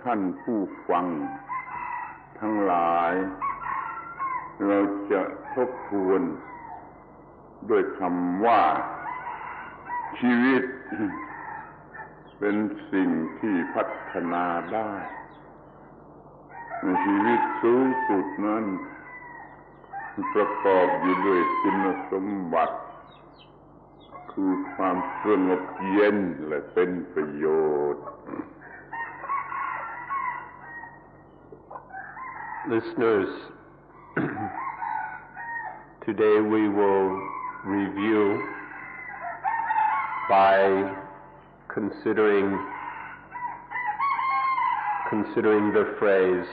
ท่านผู้ฟังทั้งหลายเราจะทบทวนด้วยคำว่าชีวิตเป็นสิ่งที่พัฒนาได้ชีวิตสูงสุดนั้นประกอบอยู่ด้วยคุณสมบัติคือความสงบเย็นและเป็นประโยชน์ Listeners, today we will review by considering the phrase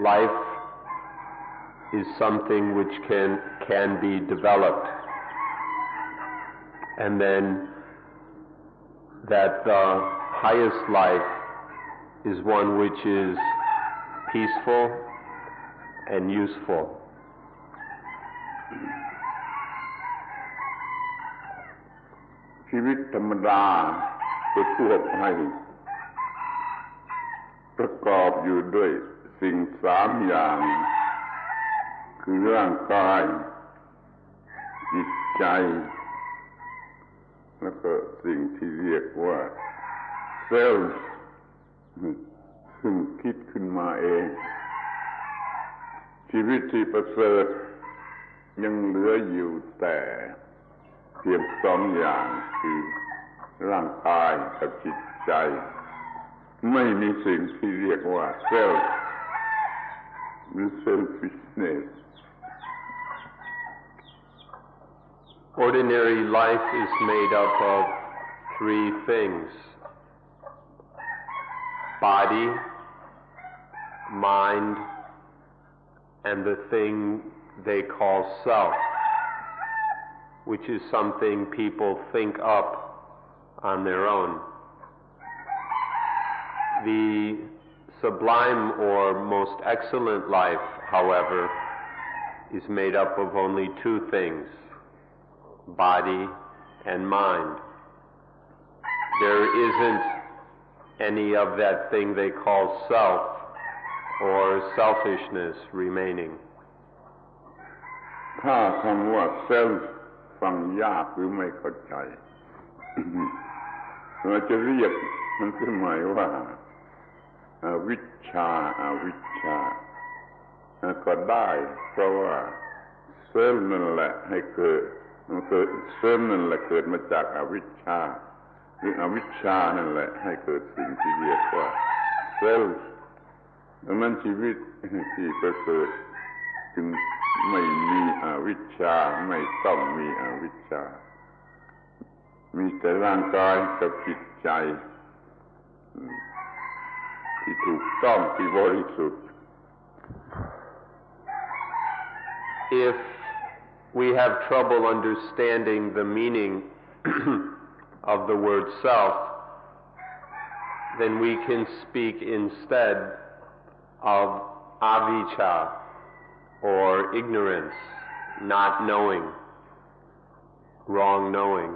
life is something which can be developed, and then that the highest life is one which is peaceful and useful. ชีวิตธรรมดาทั่วไปประกอบอยู่ด้วยสิ่งสามอย่างคือร่างกายจิตใจแล้วก็สิ่งที่เรียกว่าเซลล์ซึ่งคิดขึ้นมาเองชีวิตที่ประเสริฐยังเหลืออยู่แต่เพียงสองอย่างคือร่างกายกับจิตใจไม่มีสิ่งที่เรียกว่าเซลล์หรือ selfishness. Ordinary life is made up of three things: body, mind, and the thing they call self, which is something people think up on their own. The sublime or most excellent life, however, is made up of only two things: body and mind. There isn't any of that thing they call self or selfishness remaining. ถ้าคำว่าเซลฟ์ฟังยากหรือไม่เข้าใจ เราจะเรียกมันขึ้นหมายว่าอวิชชาก็ได้เพราะว่าเซลล์นั่นแหละให้เกิดเซลล์นั่นแหละเกิดมาจากอวิชชาหรืออวิชชานั่นแหละให้เกิดสิ่งที่เรียกว่าเซลล์ดังนั้นชีวิตที่ประเสริฐจึงไม่มีอวิชชาไม่ต้องมีอวิชชามีแต่ร่างกายกับจิตใจที่ถูกต้องที่บริสุทธิ์ If we have trouble understanding the meaning of the word self, then we can speak instead of avijja, or ignorance, not knowing, wrong knowing.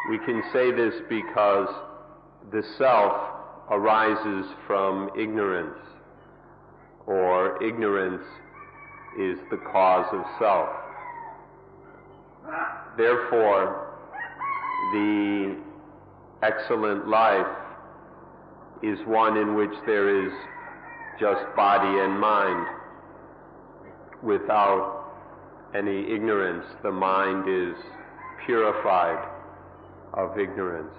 We can say this because the self arises from ignorance, or ignorance is the cause of self. Therefore, the excellent life is one in which there is just body and mind without any ignorance. The mind is purified of ignorance.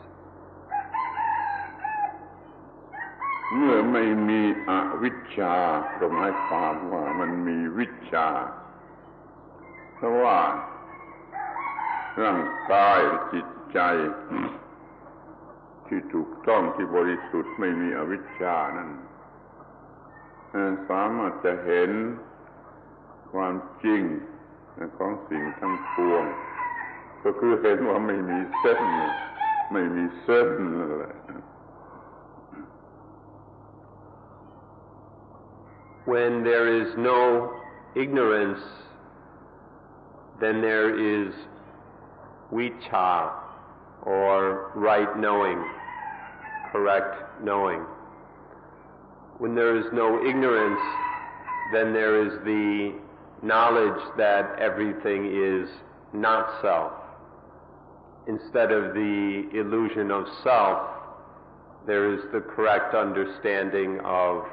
เมื่อไม่มีอวิชชาก็หมายความว่ามันมีวิชชาเพราะว่าร่างกายจิตใจที่ถูกต้องที่บริสุทธิ์ไม่มีอวิชชานั้นสามารถจะเห็นความจริงของสิ่งทั้งปวงก็คือเห็นว่าไม่มีเส้นนั่นแหละ When there is no ignorance, then there is vijja, or right knowing, correct knowing. When there is no ignorance, then there is the knowledge that everything is not self. Instead of the illusion of self, there is the correct understanding of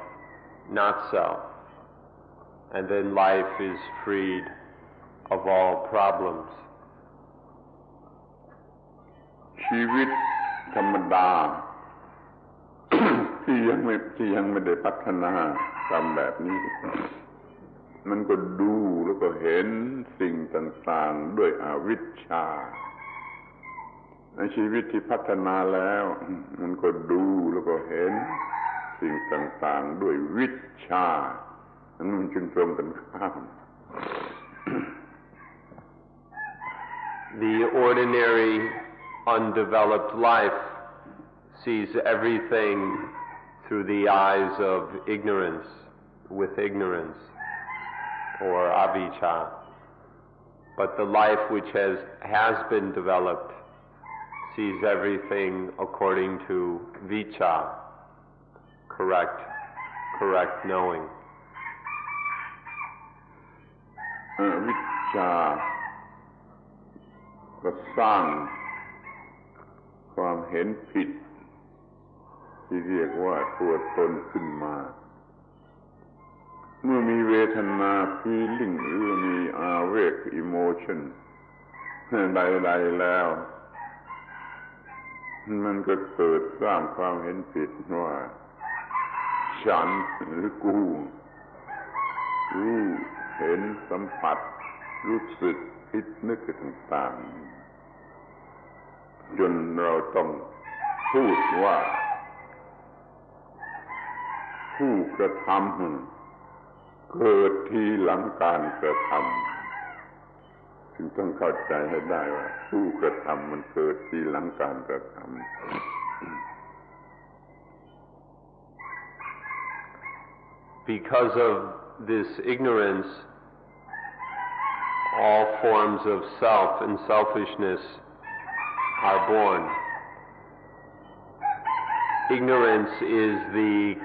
not self. And then life is freed of all problems. ชีวิตธรรมดา ที่ยังไม่ได้พัฒนาทำแบบนี้ มันก็ดูแล้วก็เห็นสิ่งต่างๆด้วยอวิชชาในชีวิตที่พัฒนาแล้วมันก็ดูแล้วก็เห็นสิ่งต่างๆด้วยวิชชานั้นมันจึงตรงกันข้าม The ordinary undeveloped life sees everything through the eyes of ignorance, with ignorance, or avijja. But the life which has been developed sees everything according to vijja, correct knowing. วิชชาก็สร้างความเห็นผิดที่เรียกว่าตัวตนขึ้นมาเมื่อมีเวทนา feeling หรือมีอาเวก emotion ใดๆแล้วมันก็เกิดสร้างความเห็นผิดว่าฉันหรือกูรู้เห็นสัมผัสรู้สึกคิดนึกต่างๆจนเราต้องพูดว่าผู้กระทำเกิดทีหลังการกระทำจึงต้องเข้าใจให้ได้ว่าผู้กระทำมันเกิดทีหลังการกระทำ Because of this ignorance, all forms of self and selfishness are born. Ignorance is the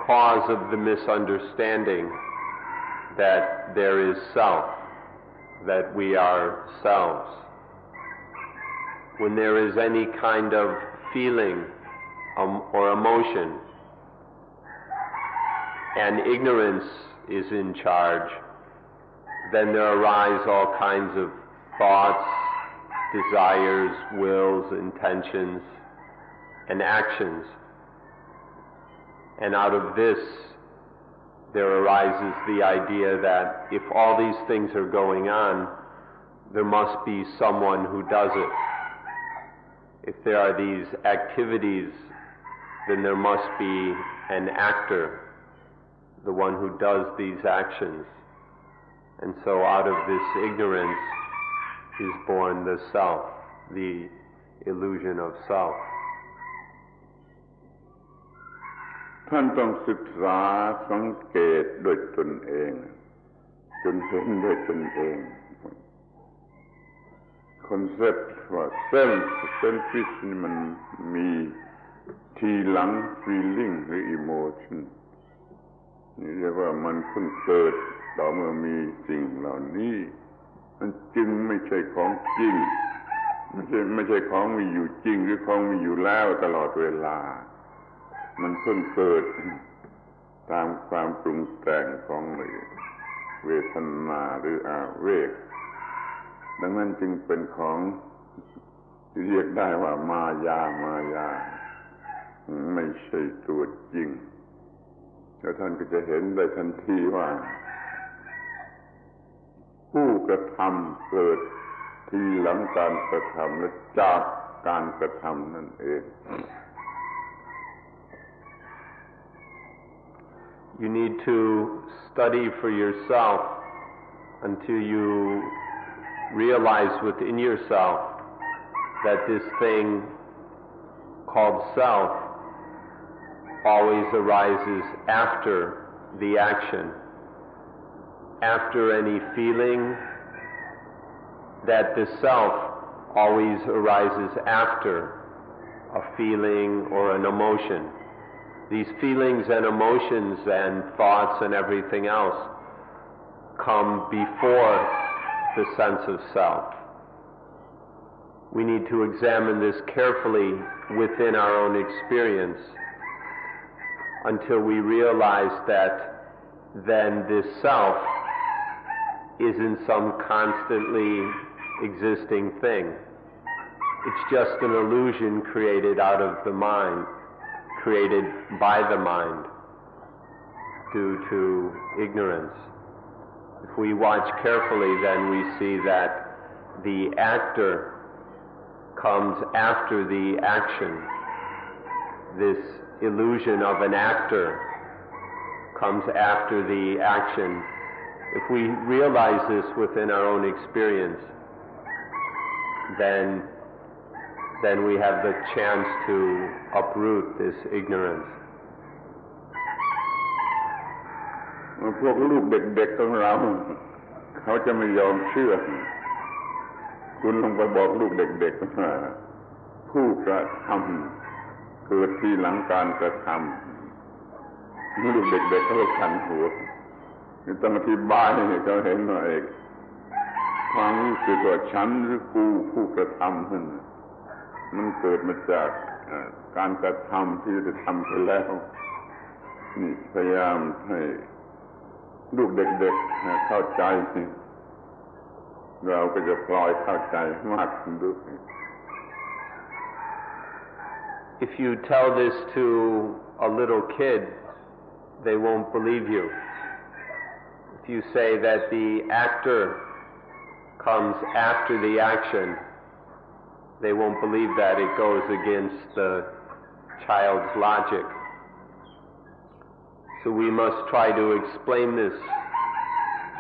cause of the misunderstanding that there is self, that we are selves. When there is any kind of feeling or emotion, and ignorance is in charge, then there arise all kinds of thoughts, desires, wills, intentions, and actions. And out of this, there arises the idea that if all these things are going on, there must be someone who does it. If there are these activities, then there must be an actor, the one who does these actions. And so out of this ignorance is born the self, the illusion of self. ท่านต้องศึกษาสังเกตด้วยตนเองจนเห็นด้วยตนเองคอนเซ็ปต์ว่าเซลฟิชนี่มันมีทีหลัง feeling หรือ emotion นี่เรียกว่ามันเพิ่งเกิดต่อเมื่อมีสิ่งเหล่านี้มันจึงไม่ใช่ของจริงไม่ใช่ของมีอยู่จริงหรือของมีอยู่แล้วตลอดเวลามันเพิ่งเกิดตามความปรุงแต่งของเวทนาหรืออาเวกดังนั้นจึงเป็นของที่เรียกได้ว่ามายไม่ใช่ตัวจริงแล้วท่านก็จะเห็นได้ทันทีว่าผู้กระทำเกิดทีหลังการกระทำและจากการกระทำนั่นเอง You need to study for yourself until you realize within yourself that this thing called self always arises after the action, after any feeling, that the self always arises after a feeling or an emotion. These feelings and emotions and thoughts and everything else come before the sense of self. We need to examine this carefully within our own experience until we realize that then this self isn't some constantly existing thing. It's just an illusion created out of the mind, created by the mind due to ignorance. If we watch carefully, then we see that the actor comes after the action. This illusion of an actor comes after the action. If we realize this within our own experience, then we have the chance to uproot this ignorance. พวกลูกเด็กๆของเราเขาจะไม่ยอมเชื่อคุณลองไปบอกลูกเด็กๆว่าผู้กระทำเกิดทีหลังการกระทำลูกเด็กๆเขาขันหัวต้องอธิบายให้เขาเห็นว่าความรู้สึกว่าฉันหรือกูผู้กระทำนั่นมันเกิดมาจากการกระทำที่ได้ทำไปแล้วนี่พยายามให้ลูกเด็กๆเข้าใจเราก็จะพลอยเข้าใจมากขึ้นด้วย If you tell this to a little kid, they won't believe you. If you say that the actor comes after the action, they won't believe that. It goes against the child's logic. So we must try to explain this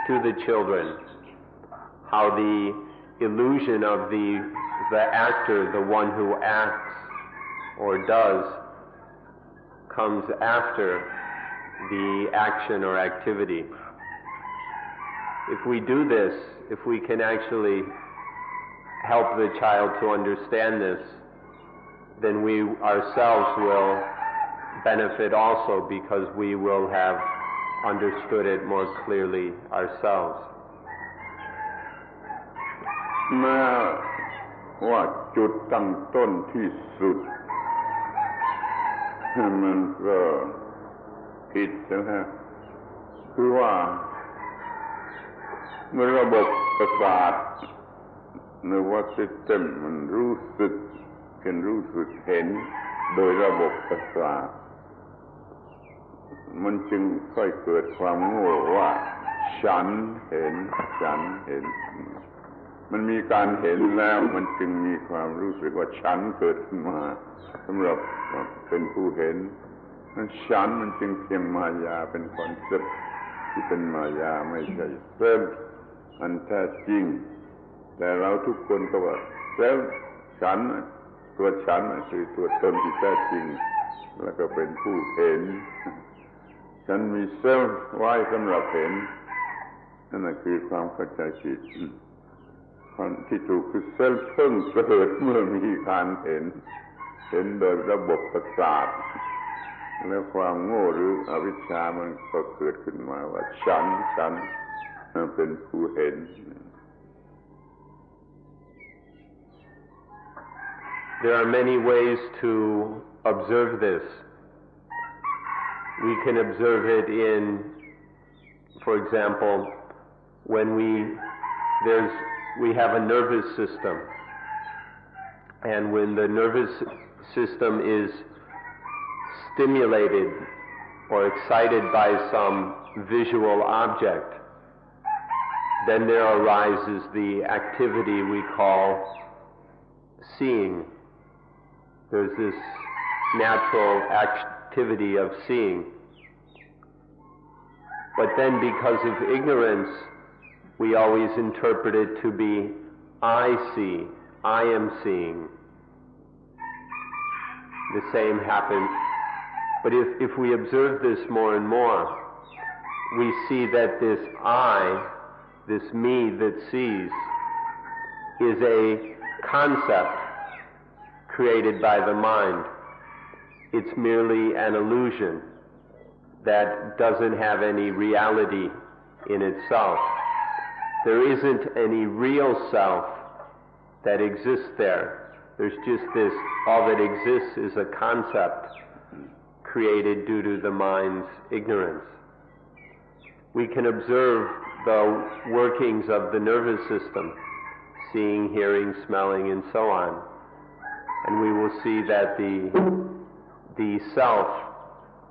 to the children, how the illusion of the actor, the one who acts or does, comes after the action or activity. If we do this, if we can actually help the child to understand this, then we ourselves will benefit also because we will have understood it more clearly ourselves. แม้ว่าจุดตั้งต้นที่สุดมันก็ผิดนะคือว่าเมื่อระบบประสาทหรือว่าซิสเต็มมันรู้สึกเห็นโดยระบบประสาทมันจึงค่อยเกิดความโง่ว่าฉันเห็นมันมีการเห็นแล้วมันจึงมีความรู้สึกว่าฉันเกิดขึ้นมาสำหรับเป็นผู้เห็นนั้นฉันมันจึงเพียงมายาเป็นคอนเซ็ปต์ที่เป็นมายาไม่ใช่เซลฟ์อันแท้จริงแต่เราทุกคนก็ว่าเซลฟ์ฉันตัวฉันคือตัวตนที่แท้จริงแล้วก็เป็นผู้เห็นฉันมีเซลฟ์ไว้สำหรับเห็นนั่นคือความเข้าใจผิดความที่ถูกคือเซลฟ์เพิ่งเกิดเมื่อมีการเห็นโดยระบบประสาทแล้วความโง่หรืออวิชชามันก็เกิดขึ้นมาว่าฉันเป็นผู้เห็น There are many ways to observe this. We can observe it in, for example, when we have a nervous system, and when the nervous system is stimulated or excited by some visual object, then there arises the activity we call seeing. There's this natural activity of seeing. But then because of ignorance, we always interpret it to be I see, I am seeing. The same happens. But if we observe this more and more, we see that this I, this me that sees, is a concept created by the mind. it's merely an illusion that doesn't have any reality in itself. There isn't any real self that exists there. There's just this, all that exists is a concept created due to the mind's ignorance. We can observe the workings of the nervous system, seeing, hearing, smelling, and so on, and we will see that the self,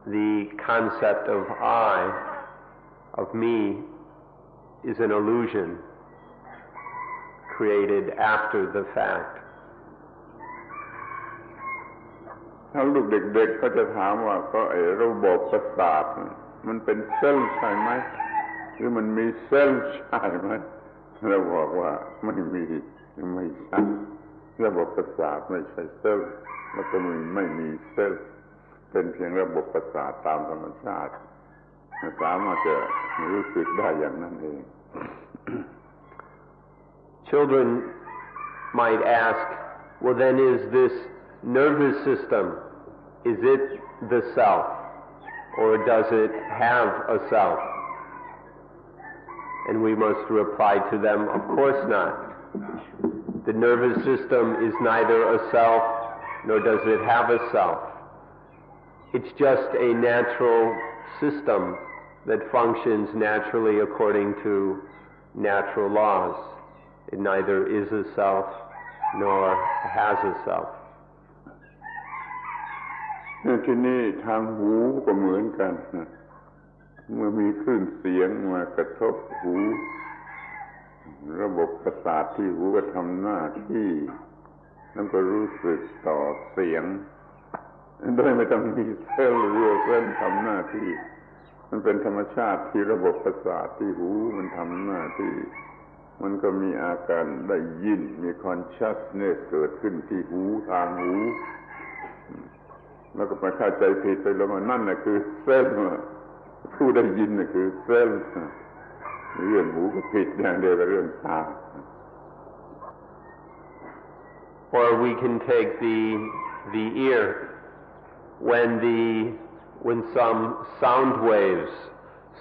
the concept of I, of me, is an illusion created after the fact. ถ้าลูกเด็กๆก็จะถามว่าก็ระบบประสาทมันเป็นเซลล์ใช่ไหมหรือมันมีเซลล์ใช่ไหมเราบอกว่าไม่มีไม่ใช่ระบบประสาทไม่ใช่เซลล์แล้วก็ไม่มีเซลล์เป็นเพียงระบบประสาทตามธรรมชาติสามารถจะรู้สึกได้อย่างนั้นเอง Children might ask, well then is this nervous system, is it the self, or does it have a self? And we must reply to them, of course not. The nervous system is neither a self, nor does it have a self. It's just a natural system that functions naturally according to natural laws. It neither is a self nor has a self. ที่นี่ทางหูก็เหมือนกันเมื่อมีคลื่นเสียงมากระทบหูระบบประสาทที่หูก็ทำหน้าที่แล้วก็รู้สึกต่อเสียงโดยไม่ต้องมีเซลล์หรือเส้นทำหน้าที่มันเป็นธรรมชาติที่ระบบประสาทที่หูมันทำหน้าที่มันก็มีอาการได้ยินมี consciousness เกิดขึ้นที่หูทางหูแล้วก็ไปเข้าใจผิดไปแล้วว่านั่นน่ะคือเซลล์ผู้ได้ยินน่ะคือเซลล์เรื่องหูก็ผิดอย่างเดียวกับเรื่องตา Or we can take the ear when some sound waves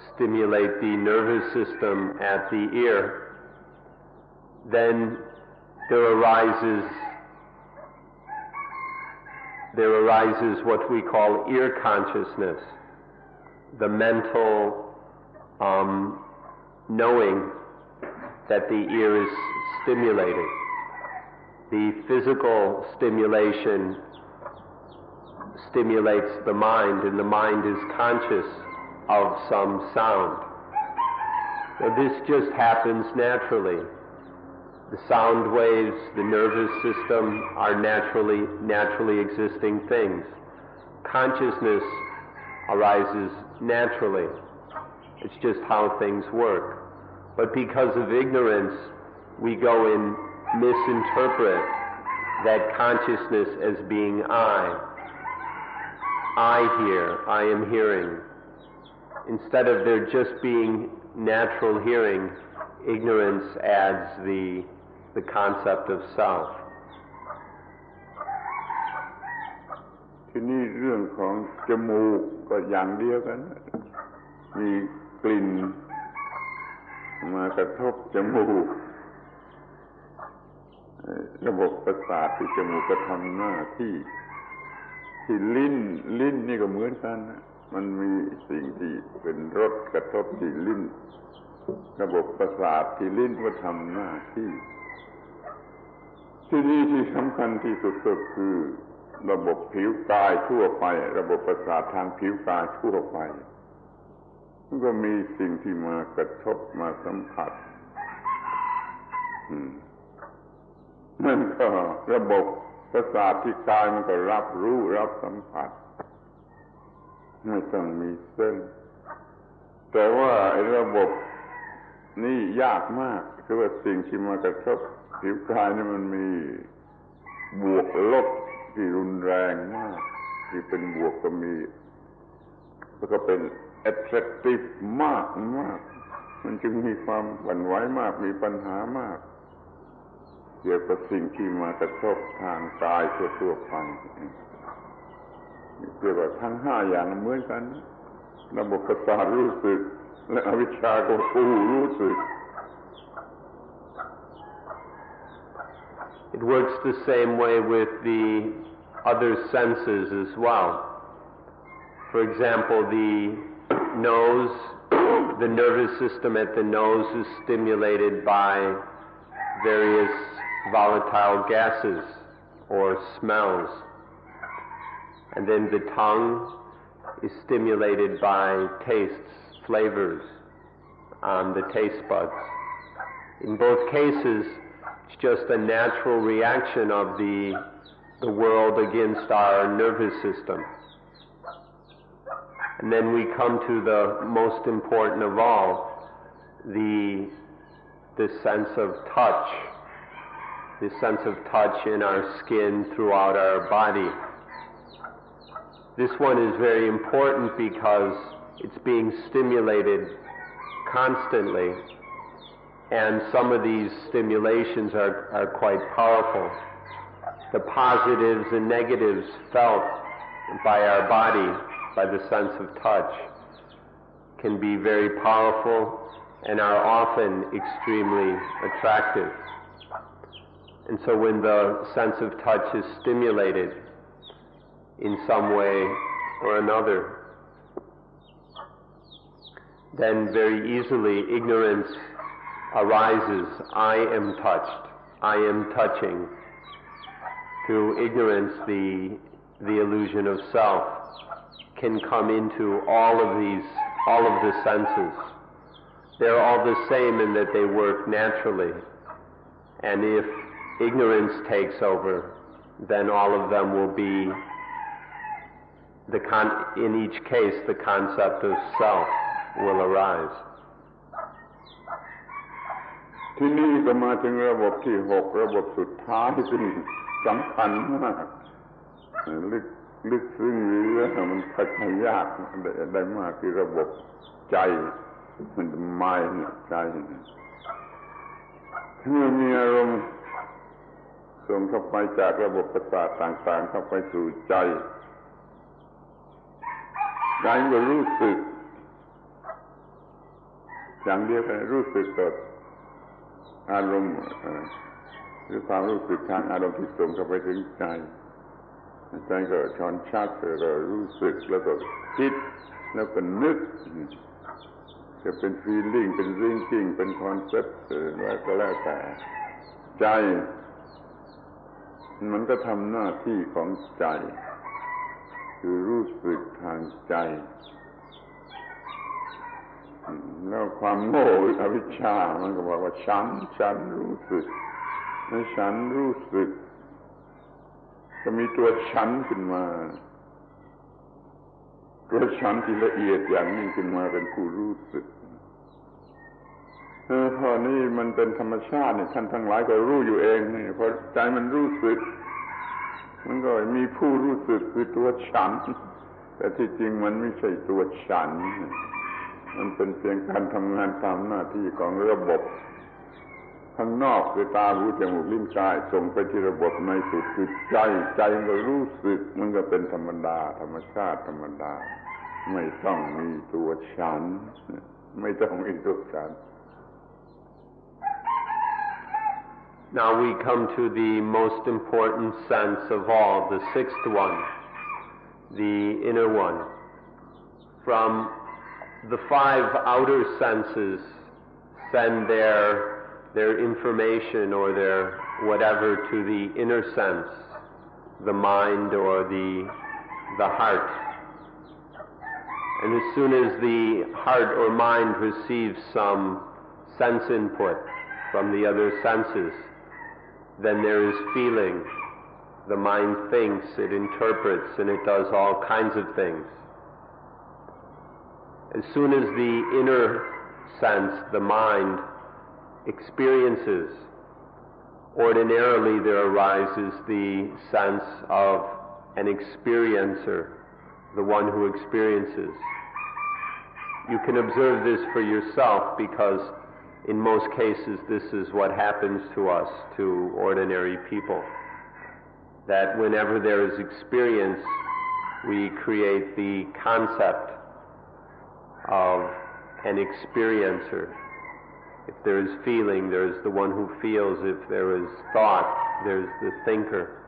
stimulate the nervous system at the ear, then there arises what we call ear consciousness, the mental knowing that the ear is stimulated. The physical stimulation stimulates the mind, and the mind is conscious of some sound. Now this just happens naturally. The sound waves, the nervous system are naturally existing things. Consciousness arises naturally. It's just how things work. But because of ignorance, we go and misinterpret that consciousness as being I hear, I am hearing. Instead of there just being natural hearing, ignorance adds the concept of self. ทีนี้เรื่องของจมูกก็อย่างเดียวกันมีกลิ่นมากระทบจมูกระบบประสาทที่จมูกก็ทำหน้าที่ลิ้นนี่ก็เหมือนกันมันมีสิ่งที่เป็นรสกระทบที่ลิ้นระบบประสาทที่ลิ้นก็ทำหน้าที่ที่นี่ที่สำคัญที่สุดก็คือระบบผิวกายทั่วไประบบประสาททางผิวกายทั่วไปมันก็มีสิ่งที่มากระทบมาสัมผัสนั่นก็ระบบประสาทที่กายมันก็รับรู้รับสัมผัสไม่ต้องมีเส้นแต่ว่าระบบนี่ยากมากคือว่าสิ่งที่มากระทบผิวกายนี่มันมีบวกลบที่รุนแรงมากที่เป็นบวกก็มีแล้วก็เป็น attractive มากมันจึงมีความหวั่นไหวมากมีปัญหามากเกี่ยวกับสิ่งที่มากระทบทางกายทั่วไป เรียกว่าทั้ง5อย่างเหมือนกันระบบประสาทรู้สึกและอวิชชาก็ผู้รู้สึก It works the same way with the other senses as well. For example, the nose, the nervous system at the nose is stimulated by various volatile gases or smells. And then the tongue is stimulated by tastes, flavors on the taste buds. In both cases, it's just a natural reaction of the world against our nervous system. And then we come to the most important of all, the sense of touch, the sense of touch in our skin throughout our body. This one is very important because it's being stimulated constantly, and some of these stimulations are quite powerful. The positives and negatives felt by our body, by the sense of touch, can be very powerful and are often extremely attractive. And so when the sense of touch is stimulated in some way or another, then very easily ignorance arises. I am touched, I am touching. Through ignorance, the illusion of self can come into all of the senses. They're all the same in that they work naturally, and if ignorance takes over, then all of them will be in each case the concept of self will arise. ที่นี่ก็มาถึงระบบที่6ระบบสุดท้ายซึ่งสำคัญมากลึกซึ้งหรือมันเข้าใจยากได้มากคือระบบใจมันหมายใจเมื่อมีอารมณ์ส่งเข้าไปจากระบบประสาทต่างๆเข้าไปสู่ใจใจก็รู้สึกอย่างเดียวกันรู้สึกต่ออารมณ์หรือความรู้สึกทางอารมณ์ที่ส่งเข้าไปถึงใจใจก็ช้อนชักแล้วก็รู้สึกแล้วก็คิดแล้วก็นึกจะเป็น feeling เป็น thinking เป็น concept อะไรก็แล้วแต่ใจมันก็ทำหน้าที่ของใจคือรู้สึกทางใจแล้วความโง่อวิชชามันก็บอกว่าฉันรู้สึกให้ฉันรู้สึกก็มีตัวฉันขึ้นมาตัวฉันที่ละเอียดอย่างนี้ขึ้นมาเป็นผู้รู้สึกข้อนี้มันเป็นธรรมชาตินี่ท่านทั้งหลายก็รู้อยู่เองนี่พอใจมันรู้สึกมันก็มีผู้รู้สึกคือตัวฉันแต่ที่จริงมันไม่ใช่ตัวฉันมันเป็นเพียงการทำงานตามหน้าที่ของระบบข้างนอกคือตาหูจมูกลิ้นกายส่งไปที่ระบบในสุดคือใจมันก็รู้สึกมันก็เป็นธรรมดาธรรมชาติธรรมดาไม่ต้องมีตัวฉันไม่ต้องมีตัวฉัน Now we come to the most important sense of all, the sixth one, the inner one. From the 5 outer senses send their information or their whatever to the inner sense, the mind or the heart. And as soon as the heart or mind receives some sense input from the other senses, then there is feeling. The mind thinks, it interprets, and it does all kinds of things. As soon as the inner sense, the mind, experiences, ordinarily there arises the sense of an experiencer, the one who experiences. You can observe this for yourself because in most cases this is what happens to us, to ordinary people. That whenever there is experience, we create the concept of an experiencer. If there is feeling, there is the one who feels. If there is thought, there's the thinker.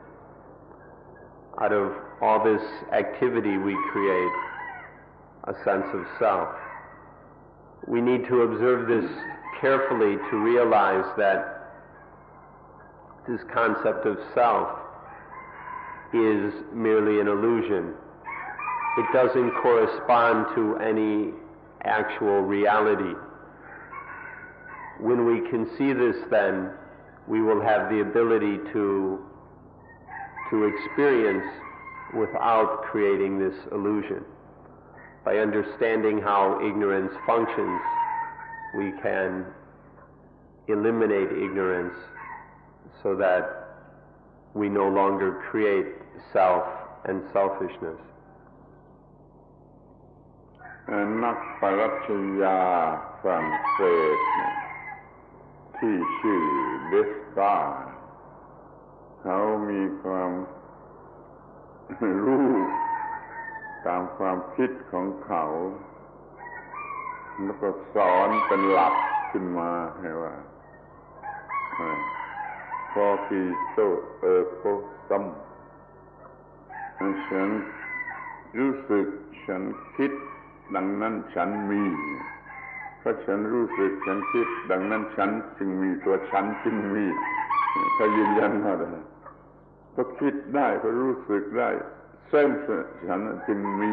Out of all this activity, we create a sense of self. We need to observe this carefully to realize that this concept of self is merely an illusion. It doesn't correspond to any actual reality. When we can see this, then we will have the ability to experience without creating this illusion. By understanding how ignorance functions, we can eliminate ignorance so that we no longer create self and selfishness. นักปรัชญาฝรั่งเศสที่ชื่อเดสตาเขามีความรู้ตามความคิดของเขาแล้วก็สอนเป็นหลักขึ้นมาให้ว่าพอกีโตโกซัมฉันรู้สึกฉันคิดดังนั้นฉันมีเพราะฉันรู้สึกฉันคิดดังนั้นฉันจึงมีตัวฉันจึงมีเขายืนยันว่าก็คิดได้ก็รู้สึกได้เส้นฉันจึงมี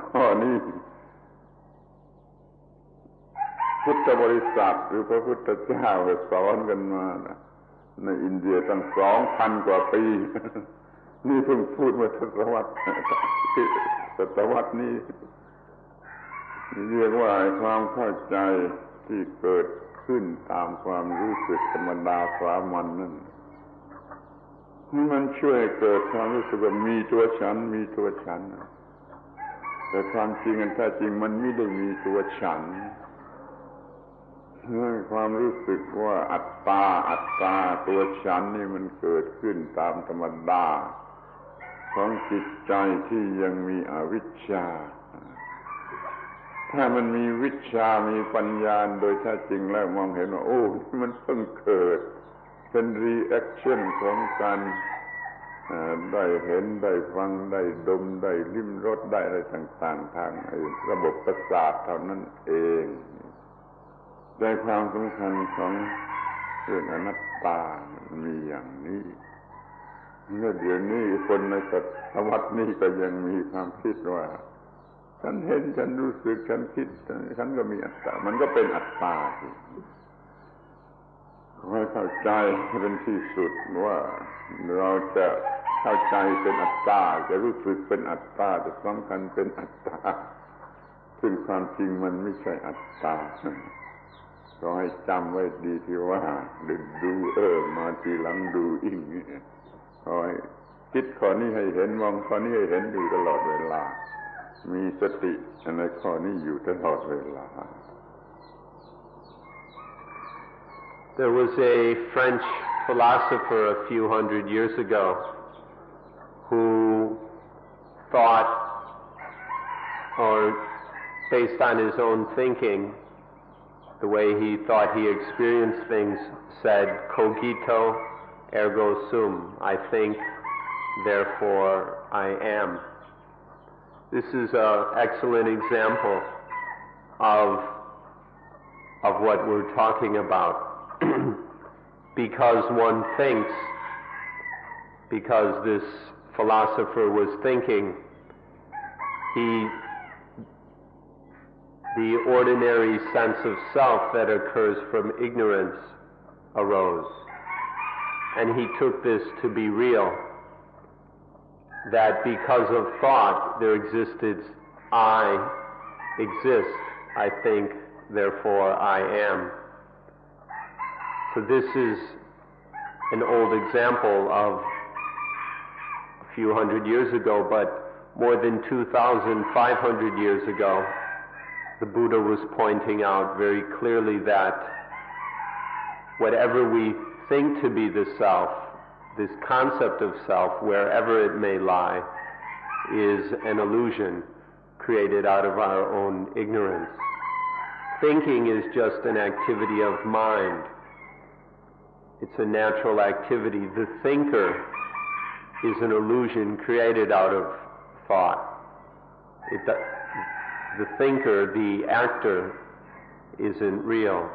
ข้อนี้พุทธบริษัทหรือพระพุทธเจ้าสอนกันมาในอินเดียตั้ง 2,000 กว่าปีนี่เพิ่งพูดมาศตวรรษนี้เรียกว่าความเข้าใจที่เกิดขึ้นตามความรู้สึกธรรมดาสามัญนั่นมันช่วยเกิดความรู้สึกว่ามีตัวฉันมีตัวฉันแต่ความจริงอันแท้จริงมันไม่ได้มีตัวฉันความรู้สึกว่าอัตตาตัวฉันนี่มันเกิดขึ้นตามธรรมดาของจิตใจที่ยังมีอวิชชาถ้ามันมีวิชชามีปัญญาโดยแท้จริงแล้วมองเห็นว่าโอ้มันเพิ่งเกิดเป็นรีแอคชั่นของการได้เห็นได้ฟังได้ดมได้ลิ้มรสได้อะไรต่างๆทางระบบประสาทเท่านั้นเองได้ความสำคัญของเรื่องอนัตตามีอย่างนี้เมื่อเดี๋ยวนี้คนในศตวรรษนี้ก็ยังมีความคิดว่าฉันเห็นฉันรู้สึกฉันคิดฉันก็มีอัตตามันก็เป็นอัตตาขอให้เข้าใจเป็นที่สุดว่าเราจะเข้าใจเป็นอัตตาจะรู้สึกเป็นอัตตาจะสำคัญเป็นอัตตาซึ่งความจริงมันไม่ใช่อัตตาขอให้จำไว้ดีที่ว่าดูมาทีหลังดูอิงขอให้คิดข้อนี้ให้เห็นมองข้อนี้ให้เห็นอยู่ตลอดเวลามีสติในข้อนี้อยู่ตลอดเวลา There was a French philosopher a few hundred years ago who thought, or based on his own thinking, the way he thought he experienced things, said, cogito ergo sum, I think, therefore I am. This is an excellent example of what we're talking about. Because one thinks, because this philosopher was thinking, the ordinary sense of self that occurs from ignorance arose. And he took this to be real, that because of thought there existed I exist, I think, therefore I am. So this is an old example of a few hundred years ago, but more than 2,500 years ago, the Buddha was pointing out very clearly that whatever we think to be the self, this concept of self, wherever it may lie, is an illusion created out of our own ignorance. Thinking is just an activity of mind. It's a natural activity. The thinker is an illusion created out of thought. The thinker, the actor, isn't real.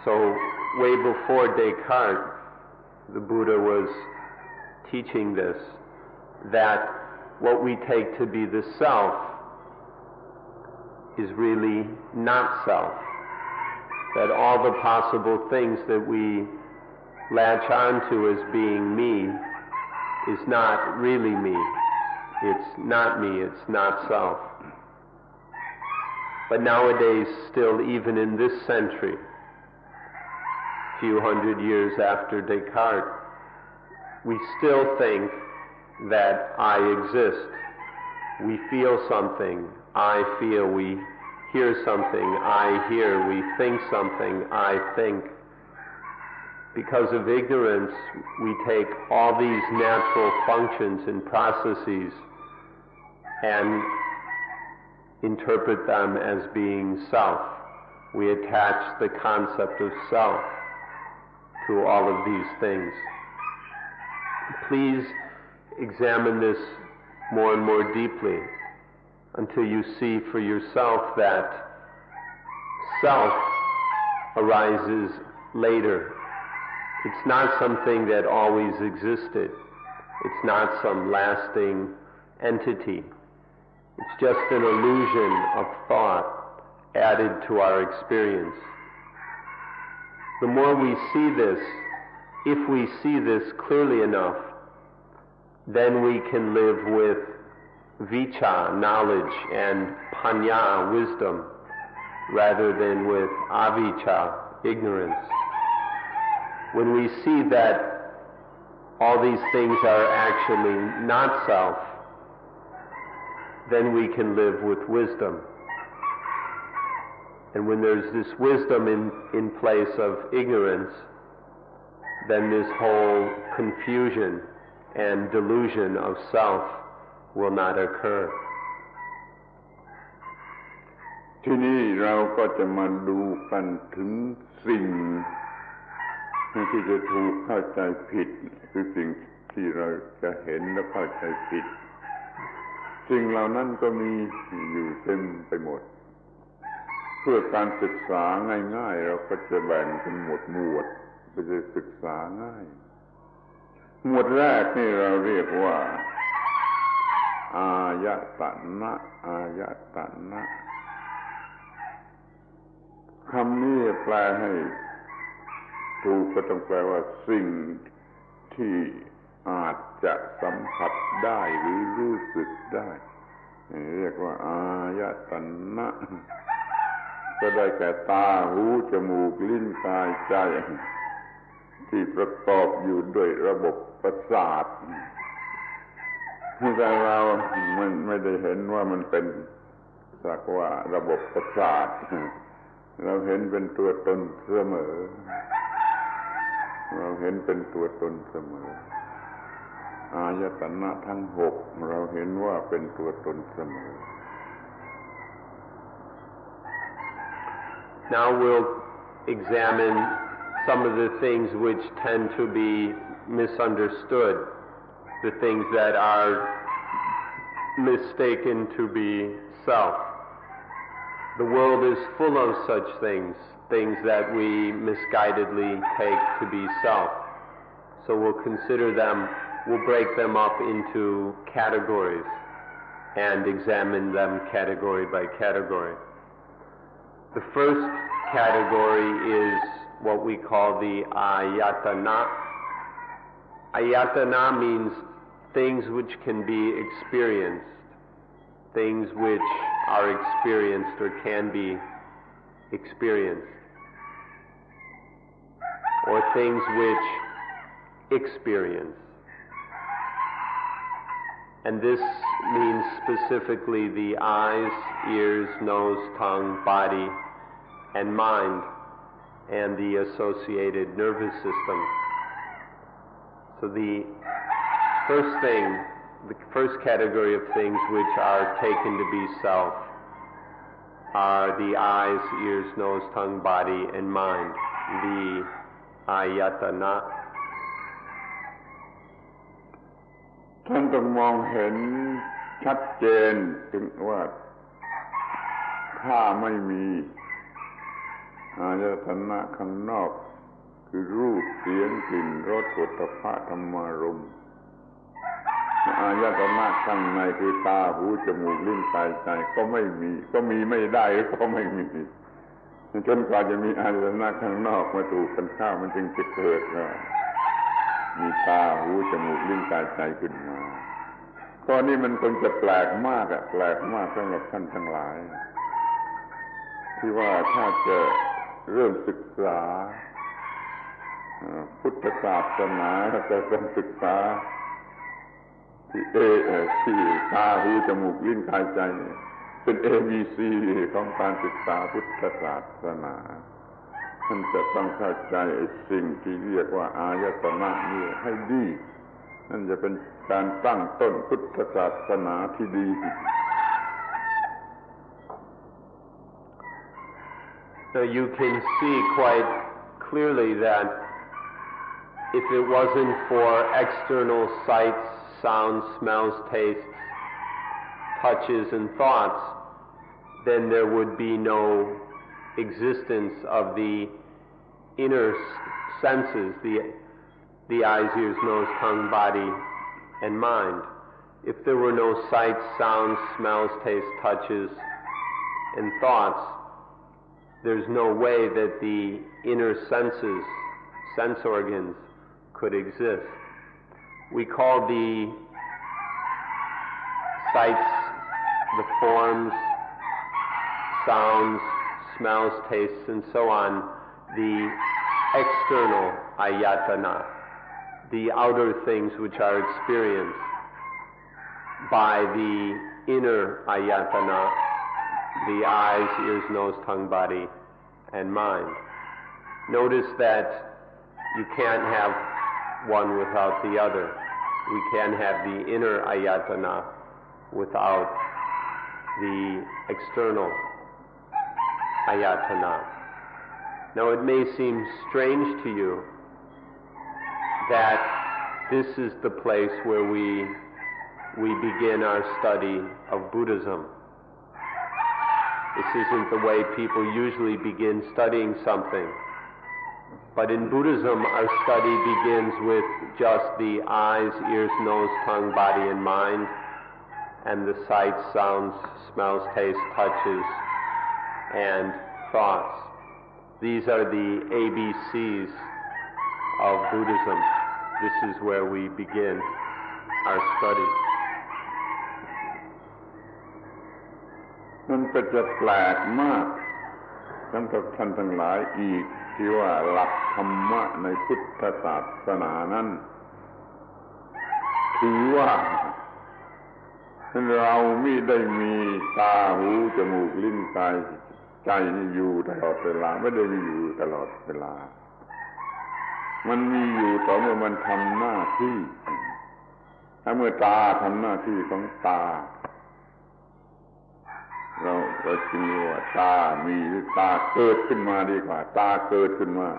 So way before Descartes, the Buddha was teaching this, that what we take to be the self is really not self. That all the possible things that we latch onto as being me is not really me. It's not me, it's not self. But nowadays, still even in this century, a few hundred years after Descartes, we still think that I exist. We feel something, I feel. We hear something, I hear. We think something, I think. Because of ignorance, we take all these natural functions and processes and interpret them as being self. We attach the concept of self to all of these things. Please examine this more and more deeply until you see for yourself that self arises later. It's not something that always existed. It's not some lasting entity. It's just an illusion of thought added to our experience. The more we see this, if we see this clearly enough, then we can live with vicha, knowledge, and panya, wisdom, rather than with avijja, ignorance. When we see that all these things are actually not self, then we can live with wisdom. And when there's this wisdom in place of ignorance, then this whole confusion and delusion of self will not occur. ทีนี้เราก็จะมาดูกันถึงสิ่งที่จะถูกเข้าใจผิดคือสิ่งที่เราจะเห็นและเข้าใจผิดสิ่งเหล่านั้นก็มีอยู่เต็มไปหมดเพื่อการศึกษาง่ายๆเราก็จะแบ่งเป็นหมวดเพื่อจะศึกษาง่ายหมวดแรกนี่เราเรียกว่าอายตนะคำนี้แปลให้ถูกก็ต้องแปลว่าสิ่งที่อาจจะสัมผัสได้หรือรู้สึกได้เรียกว่าอายตนะก็ได้แก่ตาหูจมูกลิ้นกายใจที่ประกอบอยู่ด้วยระบบประสาทแต่เราไม่ได้เห็นว่ามันเป็นสักว่าระบบประสาทเราเห็นเป็นตัวตนเสมอเราเห็นเป็นตัวตนเสมออายตนะทั้งหกเราเห็นว่าเป็นตัวตนเสมอ Now we'll examine some of the things which tend to be misunderstood, the things that are mistaken to be self. The world is full of such things that we misguidedly take to be self. So we'll consider them, we'll break them up into categories and examine them category by category. The first category is what we call the ayatana. Ayatana means things which can be experienced, things which are experienced or can be experienced, or things which experience. And this means specifically the eyes, ears, nose, tongue, body, and mind, and the associated nervous system. So the first thing the first category of things which are taken to be self are the eyes, ears, nose, tongue, body, and mind, the ayatana. ท่านต้องมองเห็นชัดเจนถึงว่าถ้าไม่มีอายตนะข้างนอกคือรูปเสียงกลิ่นรสโผฏฐัพพะธรรมารมณ์อายตนะข้างในคือตาหูจมูกลิ้นกายใจก็ไม่มีก็มีไม่ได้ก็ไม่มีจนกว่าจะมีอายตนะข้างนอกมาถูกกันเข้ามันจึงจะเกิดว่ามีตาหูจมูกลิ้นกายใจขึ้นมาข้อนี้มันคงจะแปลกมากแปลกมากสำหรับท่านทั้งหลายที่ว่าถ้าจะเริ่มศึกษาพุทธศาสนาจะต้องศึกษาที่ตาหูจมูกลิ้นกายใจเป็น ABC ของการศึกษาพุทธศาสนาท่านจะต้องเข้าใจสิ่งที่เรียกว่าอายตนะนี่ให้ดีนั่นจะเป็นการตั้งต้นพุทธศาสนาที่ดี So you can see quite clearly that if it wasn't for external sights, sounds, smells, tastes, touches, and thoughts, then there would be no existence of the inner senses, the eyes, ears, nose, tongue, body, and mind. If there were no sights, sounds, smells, tastes, touches, and thoughts, there's no way that the inner senses, sense organs, could exist. We call the sights, the forms, sounds, smells, tastes, and so on, the external ayatana, the outer things which are experienced by the inner ayatana, the eyes, ears, nose, tongue, body, and mind. Notice that you can't have one without the other. We can't have the inner ayatana without the external ayatana. Now it may seem strange to you that this is the place where we begin our study of Buddhism. This isn't the way people usually begin studying something. But in Buddhism, our study begins with just the eyes, ears, nose, tongue, body, and mind, and the sights, sounds, smells, tastes, touches, and thoughts. These are the ABCs of Buddhism. This is where we begin our study. มันก็จะแปลกมากสำหรับท่านทั้งหลายอีกที่ว่าหลักธรรมะในพุทธศาสนานั้นถือว่าเราไม่ได้มีตาหูจมูกลิ้นกายใจนี่อยู่ตลอดเวลาไม่ได้มีอยู่ตลอดเวลามันมีอยู่ต่อเมื่อมันทำหน้าที่ถ้าเมื่อตาทำหน้าที่ของตาเราจึงเรียกว่าตามีหรือตาเกิดขึ้นมาดีกว่าตาเกิดขึ้นมา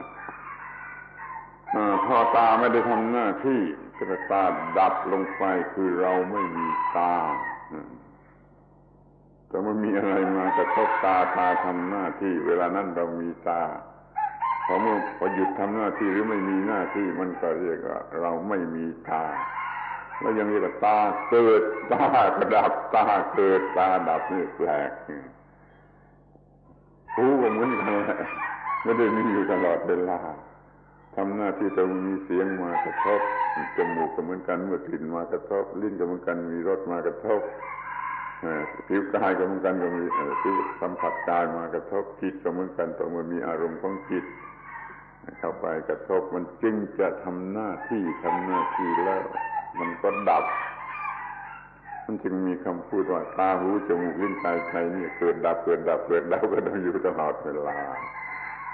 พอตาไม่ได้ทำหน้าที่ก็ตาดับลงไปคือเราไม่มีตาแต่มันมีอะไรมากระทบตาทำหน้าที่เวลานั้นเรามีตาพอหยุดทำหน้าที่หรือไม่มีหน้าที่มันก็เรียกว่าเราไม่มีตาแล้วยังเรียกว่าตาเกิดตากระดับตาเกิดตาดับนี่แปลกหูก็เหมือนกันไม่ได้มีอยู่ตลอดเวลาทำหน้าที่ต้องมีเสียงมากระทบจมูกก็เหมือนกันเมื่อกลิ่นมากระทบลิ้นก็เหมือนกันมีรสมากระทบผิวกายก็เหมือนกันก็มีผิวสัมผัสกายมากระทบจิตก็เหมือนกันต่อเมื่อมีอารมณ์ของจิตเข้าไปกระทบมันจึงจะทำหน้าที่แล้วมันก็ดับมันจึงมีคำพูดว่าตาหูจมูกลิ้นกายใจนี่เกิดดับก็ต้องอยู่ตลอดเวลา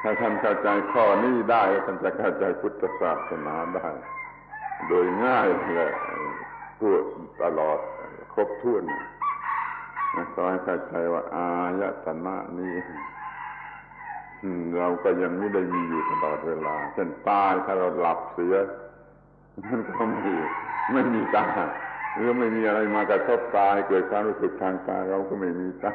ถ้าท่านเข้าใจข้อนี้ได้ท่านจะเข้าใจพุทธศาสนาได้โดยง่ายเลย ทั่วตลอดครบถ้วนขอให้เข้าใจว่าอายตนะนี้เราก็ยังไม่ได้มีอยู่ตลอดเวลาเช่นตาถ้าเราหลับเสียมันก็ไม่มีตาหรือไม่มีอะไรมากระทบตาเกิดความรู้สึกทางตาเราก็ไม่มีตา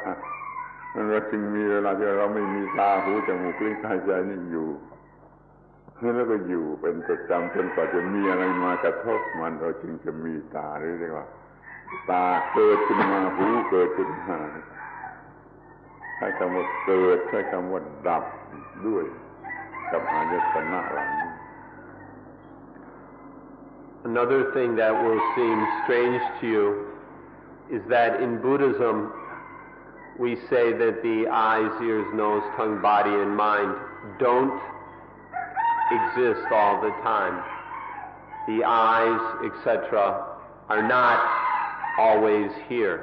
เราจึงมีเวลาที่เราไม่มีตาหูจมูกลิ้นกายใจนี่อยู่แล้วก็อยู่เป็นประจำจนกว่าจะมีอะไรมากระทบมันเราจึงจะมีตาหรือเรียกว่าตาเกิดขึ้นมาหูเกิดขึ้นมาใช้คำว่าเกิดใช้คำว่าดับด้วยกับอายตนะเหล่านี้ Another thing that will seem strange to you is that in Buddhism we say that the eyes, ears, nose, tongue, body, and mind don't exist all the time. The eyes, etc., are not always here.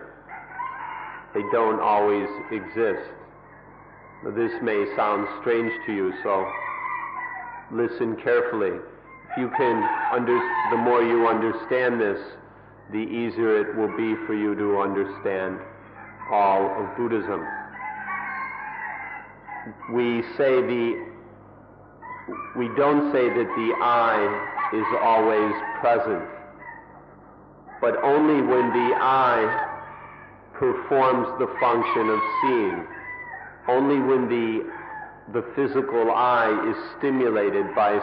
They don't always exist. Now, this may sound strange to you, so listen carefully. If you can the more you understand this, the easier it will be for you to understand all of Buddhism. We don't say that the eye is always present, but only when the eye performs the function of seeing, only when the physical eye is stimulated by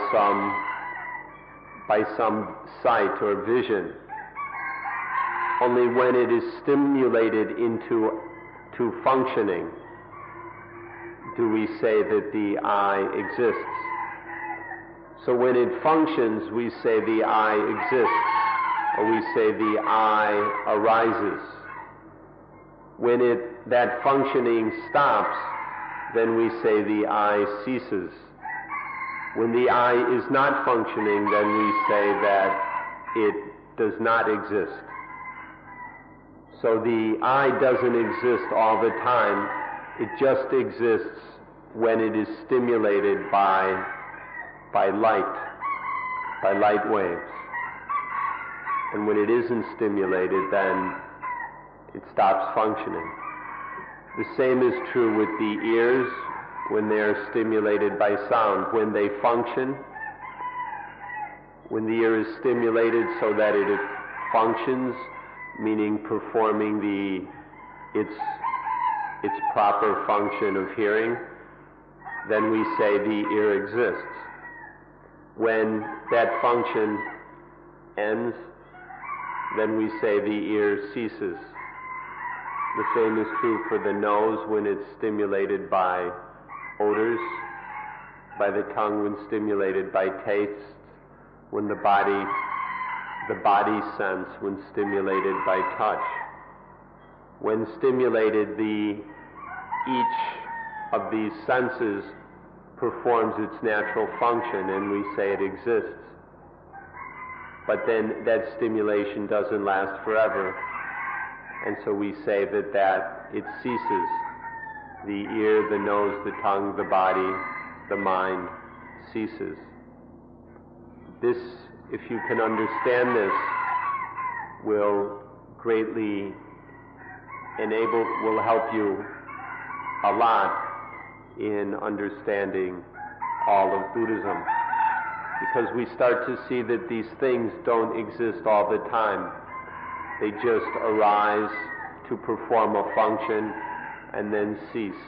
some sight or vision, only when it is stimulated into functioning do we say that the eye exists. So when it functions, we say the eye exists, or we say the eye arises. When that functioning stops, then we say the eye ceases. When the eye is not functioning, then we say that it does not exist. So the eye doesn't exist all the time. It just exists when it is stimulated by light waves. And when it isn't stimulated, then it stops functioning. The same is true with the ears when they are stimulated by sound. When they function, when the ear is stimulated so that it functions, meaning performing its proper function of hearing, then we say the ear exists. When that function ends, then we say the ear ceases. The same is true for the nose when it's stimulated by odors, by the tongue when stimulated by tastes, when the body sense when stimulated by touch. When stimulated, each of these senses performs its natural function and we say it exists. But then that stimulation doesn't last forever, and so we say that it ceases. The ear, the nose, the tongue, the body, the mind ceases. This, if you can understand this, will greatly will help you a lot in understanding all of Buddhism. Because we start to see that these things don't exist all the time. They just arise to perform a function and then cease.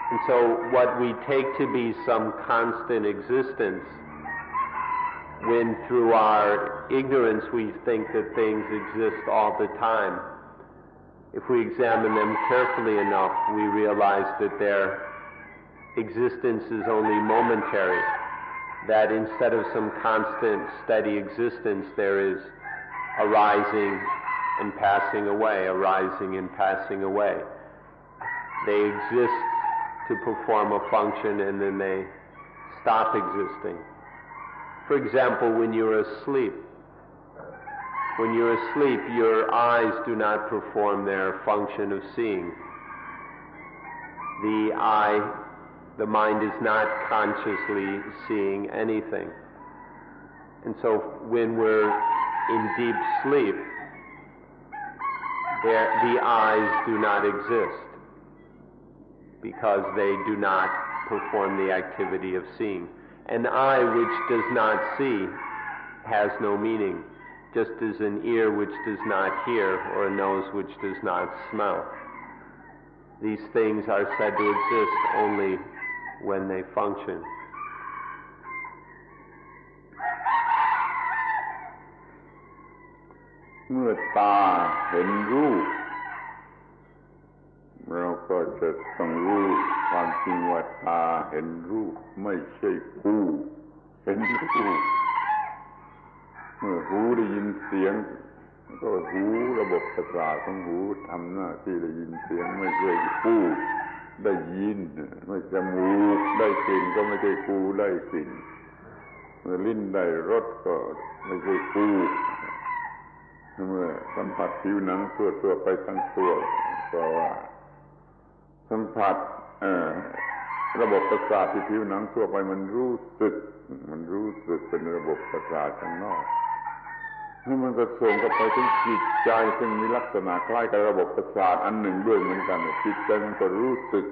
And so what we take to be some constant existence, when through our ignorance we think that things exist all the time, if we examine them carefully enough, we realize that their existence is only momentary, that instead of some constant, steady existence, there is arising and passing away, arising and passing away. They exist to perform a function and then they stop existing. For example, when you're asleep, your eyes do not perform their function of seeing. The mind is not consciously seeing anything. And so when we're in deep sleep, the eyes do not exist because they do not perform the activity of seeing. An eye which does not see has no meaning, just as an ear which does not hear or a nose which does not smell. These things are said to exist only when they function. เมื่อตาเห็นรูปเราก็จะต้องรู้ความจริงว่าตาเห็นรูปไม่ใช่ผู้เห็นรูปเมื่อหูได้ยินเสียงก็หูระบบประสาทของหูทำหน้าที่ได้ยินเสียงไม่ใช่ผู้ได้ยินเมื่อจมูกได้กลิ่นก็ไม่ใช่ผู้ได้กลิ่นเมื่อลิ้นได้รสก็ไม่ใช่ผู้เมื่อสัมผัสผิวหนังทั่วไปทั้งตัวเพราะว่าสัมผัสระบบประสาทที่ผิวหนังทั่วไปมันรู้สึกเป็นระบบประสาทข้างนอกแล้วมันก็ส่งเข้าไปถึงจิตใจซึ่งมีลักษณะคล้ายกับระบบประสาทอันหนึ่งด้วยเหมือนกันจิตใจมันก็รู้สึก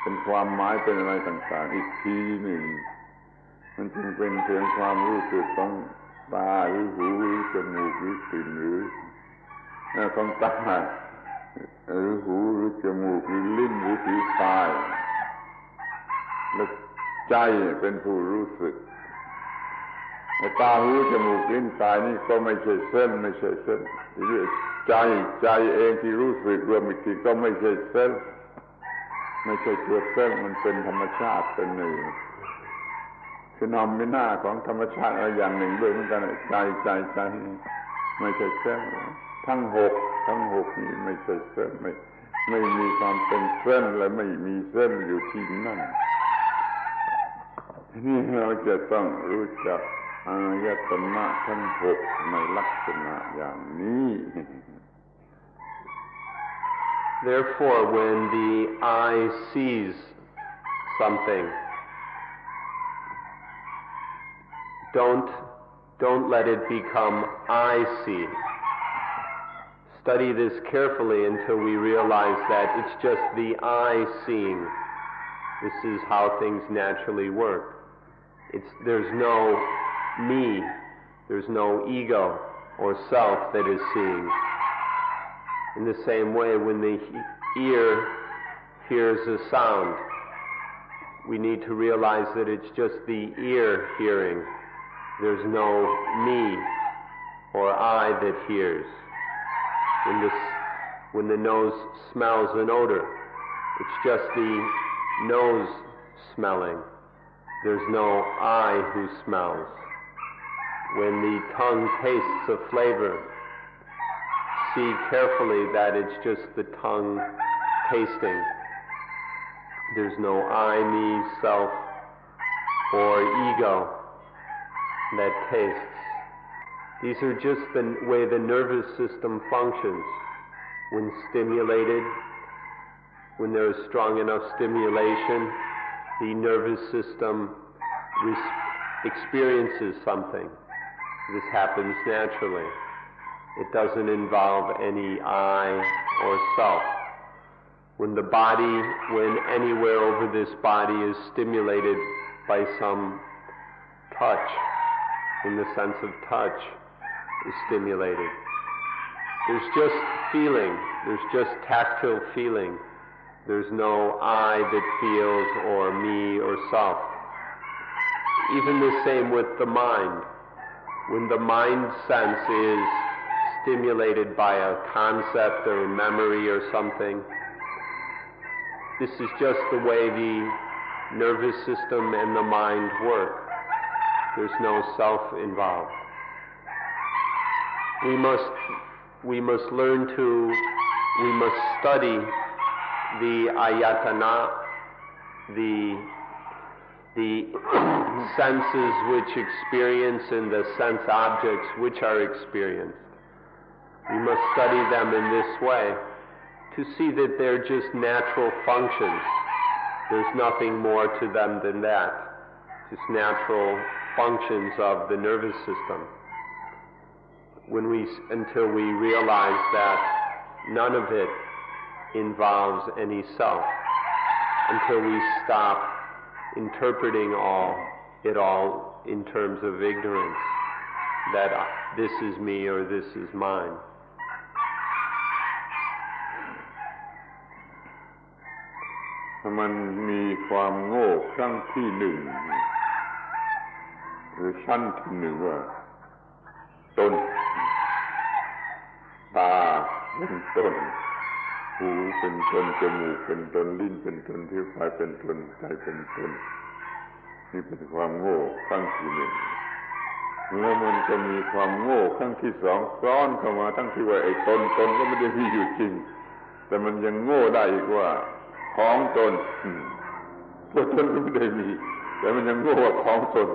เป็นความหมายเป็นอะไรต่างๆอีกทีหนึ่งมันจึงเป็นเพียงความรู้สึกของตาหรือหูหรือจมูกหรือกลิ่นหรือของตาหรือหูหรือจมูกหรือลิ้นหรือผิวกายและใจเป็นผู้รู้สึกตาหูจมูกลิ้นกายนี่ก็ไม่ใช่เส้นที่เรียกใจเองที่รู้สึกรวมอีกทีก็ไม่ใช่เส้นไม่ใช่ตัวเส้นมันเป็นธรรมชาติเป็นหนึ่งคือนำไม่น่าของธรรมชาติอะไรอย่างหนึ่งด้วยเหมือนกันใจไม่ใช่เส้นทั้งหกนี่ไม่ใช่เส้นไม่มีความเป็นเส้นและไม่มีเส้นอยู่ที่นั่นนี่เราจะต้องรู้จักอายตนะทั้งหกในลักษณะอย่างนี้ Therefore, when the eye sees something, don't let it become I see. Study this carefully until we realize that it's just the eye seeing. This is how things naturally work. There's no me, there's no ego or self that is seeing. In the same way, when the ear hears a sound, we need to realize that it's just the ear hearing. There's no me or I that hears. When the nose smells an odor, it's just the nose smelling. There's no I who smells. When the tongue tastes a flavor, see carefully that it's just the tongue tasting. There's no I, me, self, or ego that tastes. These are just the way the nervous system functions. When stimulated, when there is strong enough stimulation, the nervous system experiences something. This happens naturally. It doesn't involve any I or self. When anywhere over this body is stimulated by some touch, when the sense of touch is stimulated, there's just feeling, there's just tactile feeling. There's no I that feels or me or self. Even the same with the mind. When the mind sense is stimulated by a concept or a memory or something, this is just the way the nervous system and the mind work. There's no self involved. We must study the ayatana, the senses which experience and the sense objects which are experienced. We must study them in this way to see that they're just natural functions. There's nothing more to them than that. Just natural functions of the nervous system. until we realize that none of it involves any self, until we stop interpreting it all in terms of ignorance, that this is me or this is mine. มันมีความโง่ครั้งที่หนึ่งหรือชั้นที่หนึ่งว่าตนตาเป็นตนหูเป็นตนจมูกเป็นตนลิ้นเป็นตนที่กายเป็นตนใจเป็นตนนี่เป็นความโง่ครั้งที่หนึ่งแล้วมันจะมีความโง่ครั้งที่สองซ้อนเข้ามาทั้งที่ว่าไอ้ตนก็ไม่ได้มีอยู่จริงแต่มันยังโง่ได้อีกว่าของตนตัวตนก็ไม่ได้มีแต่มันยังโง่ว่าของตน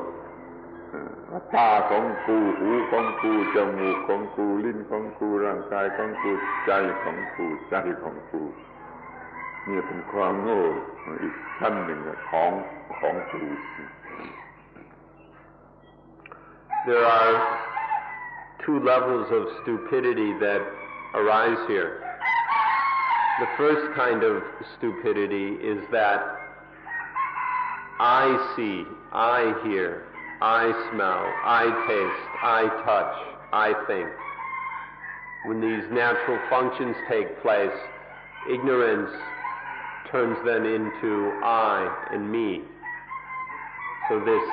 ตาของกูหูของกูจมูกของกูลิ้นของกูร่างกายของกูใจของกูใจของกูนี่เป็นความโง่อีกชั้นหนึ่งของกู There are two levels of stupidity that arise here. The first kind of stupidity is that I see, I hear, I smell, I taste, I touch, I think. When these natural functions take place, ignorance turns them into I and me. So this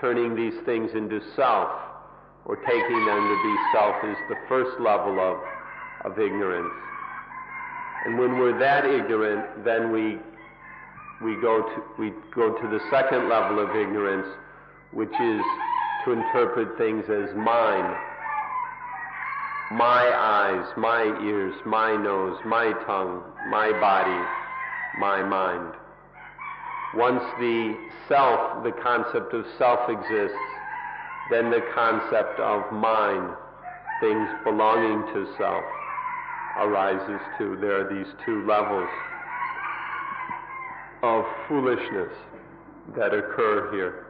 turning these things into self, or taking them to be self, is the first level of ignorance. And when we're that ignorant, then we go to the second level of ignorance, which is to interpret things as mine. My eyes, my ears, my nose, my tongue, my body, my mind. Once the self, the concept of self exists, then the concept of mine, things belonging to self, arises too. There are these two levels of foolishness that occur here.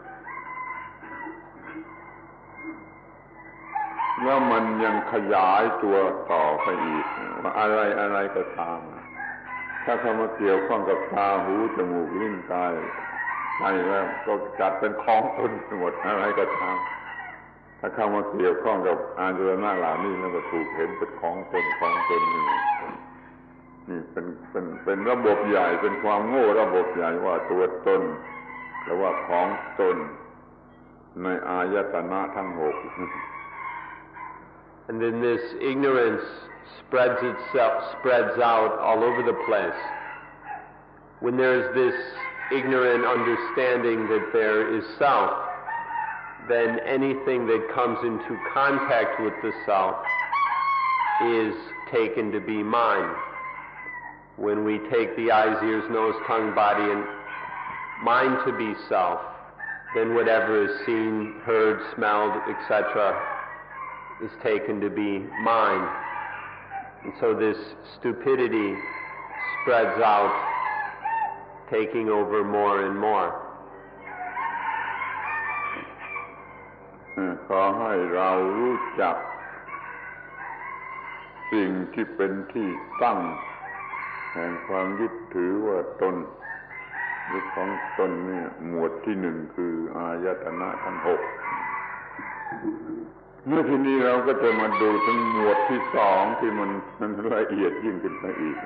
แล้วมันยังขยายตัวต่อไปอีกว่าอะไรก็ตามถ้าเข้ามาเกี่ยวข้องกับตาหูจมูกลิ้นกายใจแล้วก็จัดเป็นของตนหมดอะไรก็ตามถ้าเข้ามาเกี่ยวข้องกับอาจารย์เหล่านี้แล้วก็ถูกเห็นเป็นของตนนี่เป็นระบบใหญ่เป็นความโง่ระบบใหญ่ว่าตัวตนหรือว่าของตนในอายตนะทั้งหกAnd then this ignorance spreads out all over the place. When there's this ignorant understanding that there is self, then anything that comes into contact with the self is taken to be mine. When we take the eyes, ears, nose, tongue, body, and mind to be self, then whatever is seen, heard, smelled, etc., is taken to be mine. And so this stupidity spreads out, taking over more and more. ขอให้เรารู้จักสิ่งที่เป็นที่ตั้งแห่งความยึดถือว่าตนหรือของตนเนี่ยหมวดที่หนึ่งคืออายตนะทั้งหกเมื่อทีนี้เราก็จะมาดูถึงหมวดที่สองที่มันละเอียดยิ่งขึ้นไปอีก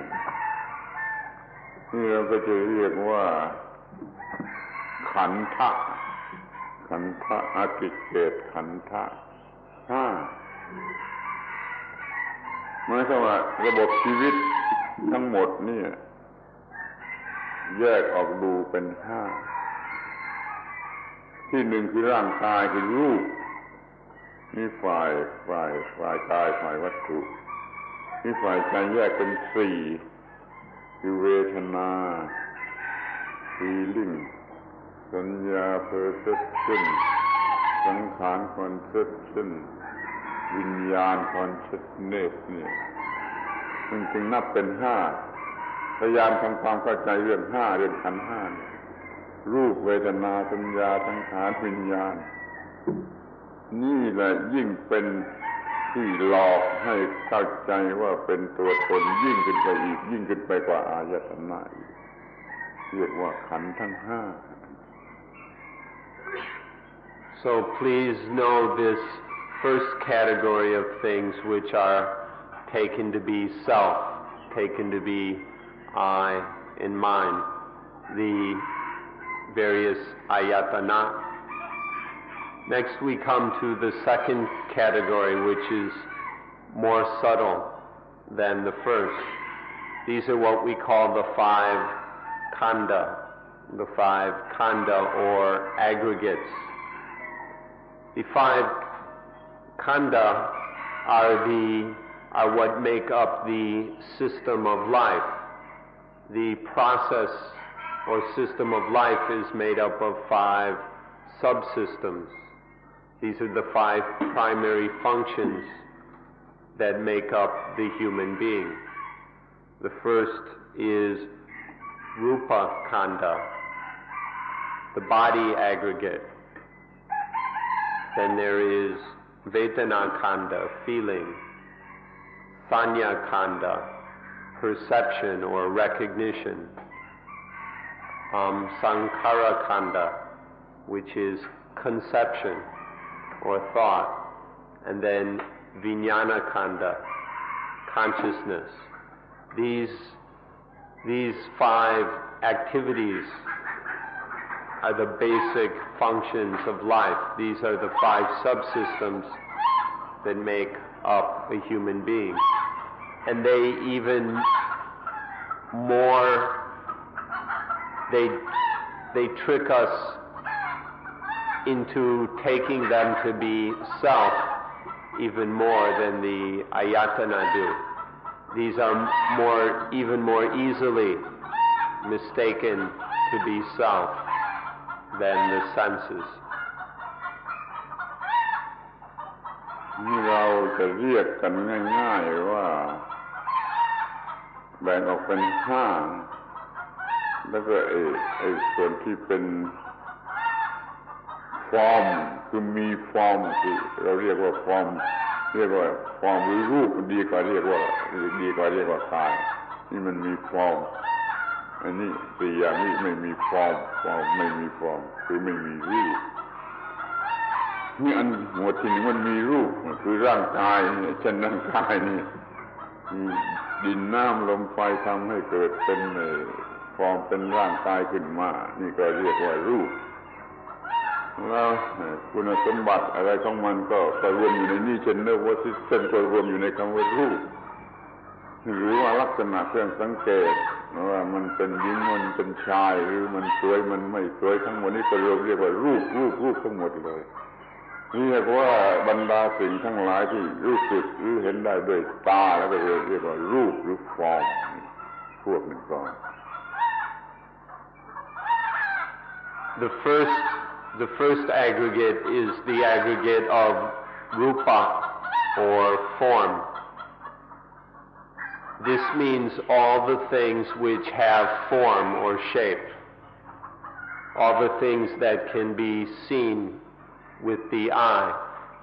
นี่เราก็จะเรียกว่าขันธะaggregate ขันธะห้าหมายความว่าระบบชีวิตทั้งหมดนี่แยกออกดูเป็นห้าที่หนึ่งคือร่างกายคือรูปนี่ฝ่ายกายฝ่ายวัตถุนี่ฝ่ายใจแยกเป็นสี่คือเวทนา feeling สัญญา perception สังขาร conception วิญญาณ consciousness เนี่ยมันจึงนับเป็นห้าพยายามทำความเข้าใจเรื่องห้าเรื่องขันธ์ห้ารูปเวทนาสัญญาสังขารวิญญาณนี่แหละยิ่งเป็น ที่หลอกให้เข้าใจว่าเป็นตัวตนยิ่งขึ้นไปอีกยิ่งขึ้นไปกว่าอายตนะอีกเรียกว่าขันธ์ทั้งห้า So please know this first category of things which are taken to be self, taken to be I and mine, the various ayatana. Next we come to the second category, which is more subtle than the first. These are what we call the five Kanda, or aggregates. The five Kanda are what make up the system of life. The process or system of life is made up of five subsystems. These are the five primary functions that make up the human being. The first is Rupa Kanda, the body aggregate. Then there is Vedana Kanda, feeling, Sanya Kanda, perception or recognition, Sankara Kanda, which is conception or thought, and then Vijnana Kanda, consciousness. These five activities are the basic functions of life. These are the five subsystems that make up a human being. And they even more, they trick us into taking them to be self even more than the ayatana do. These are even more easily mistaken to be self than the senses. นี่เราจะเรียกกันง่ายๆว่าแบ่งออกเป็นห้าแล้วก็ส่วนที่เป็นฟอร์มคือมีฟอร์มคือเราเรียกว่าฟอร์มหรือรูปดีกว่าเรียกว่ากายนี่มันมีฟอร์มอันนี้สี่อย่างนี้ไม่มีฟอร์มไม่มีฟอร์มคือไม่มีรูปนี่อันหมวดที่หนึ่งมันมีรูปคือร่างกายเช่นร่างกายนี่ดินน้ำลมไฟทำให้เกิดเป็นฟอร์มเป็นร่างกายขึ้นมานี่ก็เรียกว่ารูปแล้วคุณสมบัติอะไรของมันก็รวมอยู่ในนี้เช่นเนอร์วอซิสเซนก็รวมอยู่ในคำว่ารูปหรือว่าลักษณะเครื่องสังเกตว่ามันเป็นหญิงมันเป็นชายหรือมันสวยมันไม่สวยทั้งหมดนี้ก็รวมเรียกว่ารูปทั้งหมดเลยนี่เรียกว่าบรรดาสิ่งทั้งหลายที่รู้สึกหรือเห็นได้ด้วยตาแล้วก็เรียกว่ารูปหรือฟอร์มพวกหนึ่งก่อน The first aggregate is the aggregate of rupa or form. This means all the things which have form or shape, all the things that can be seen with the eye.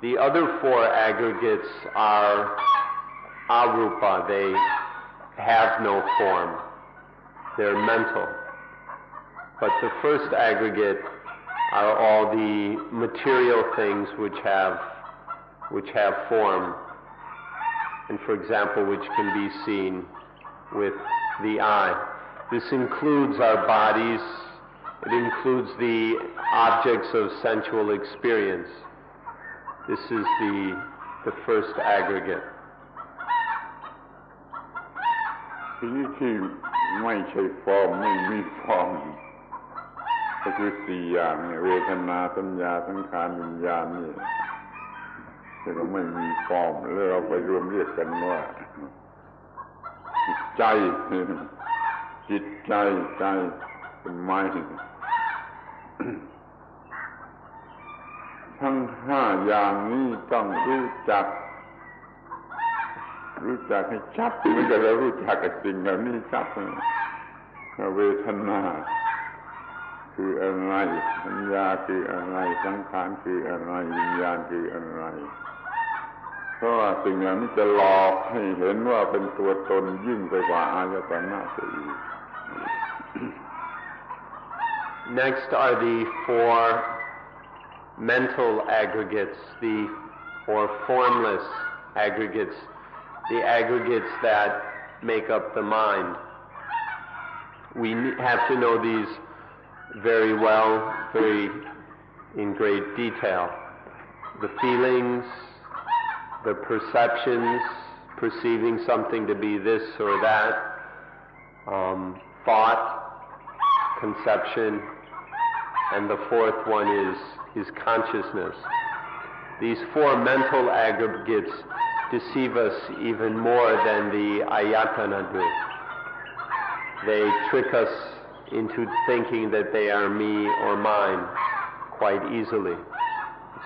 The other four aggregates are arupa. They have no form. They're mental. But the first aggregate are all the material things which have form, and for example, which can be seen with the eye. This includes our bodies. It includes the objects of sensual experience. This is the first aggregate. ที่ไม่ใช่ฟอร์มไม่มีฟอร์มก็คือสี่อย่างเนี่ยเวทนาสัญญาสังขารวิญญาณนี่ที่เราไม่มีฟอร์มแล้วเราไปรวมเรียกกันว่าจิตใจเป็นไม้ทั้งห้าอย่างนี้ต้องรู้จักให้ชัดเหมือนกับเรารู้จักกับสิ่งเหล่านี้ชัดเวทนาคืออะไรสัญญาคืออะไรสังขารคืออะไรวิญญาณคืออะไร เพราะว่าสิ่งเหล่านี้จะหลอกให้เห็นว่าเป็นตัวตนยิ่งไปกว่าอายตนะเสียอีก Next are the four mental aggregates, or formless aggregates, the aggregates that make up the mind. We have to know these very well, in great detail. The feelings, the perceptions, perceiving something to be this or that, thought, conception, and the fourth one is consciousness. These four mental aggregates deceive us even more than the ayatana do. They trick us into thinking that they are me or mine quite easily.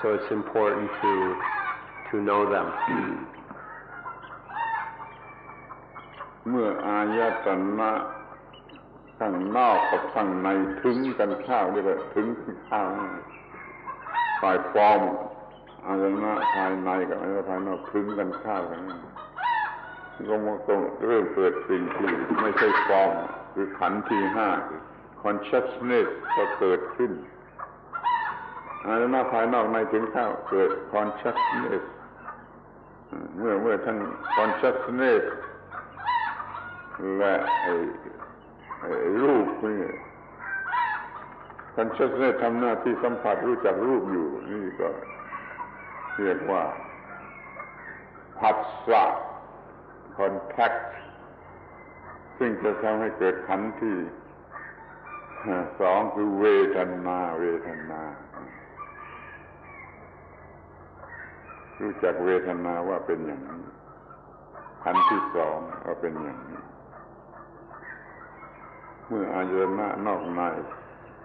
So it's important to know them. เมื่ออายตนะข้างนอกกับข้างในถึงกันเข้าเรียกว่าถึงเข้าฝ่ายฟอร์มอายตนะภายในกับอายตนะภายนอกถึงกันเข้ากันก็ต้องเริ่มเกิดสิ่งที่ไม่ใช่ฟอร์มคือขันธ์ที่ห้า consciousness ก็เกิดขึ้นอายตนะภายนอกในถึงเข้าเกิด consciousness เมื่อทั้ง consciousness และรูปนี่ consciousness ทำหน้าที่สัมผัสรู้จักรูปอยู่นี่ก็เรียกว่าผัสสะ contact ซึ่งจะทำให้เกิดขันธ์ที่สองคือเวทนารู้จักเวทนาว่าเป็นอย่างนี้ขันธ์ที่สองว่าเป็นอย่างนี้เมื่ออายตนะนอกใน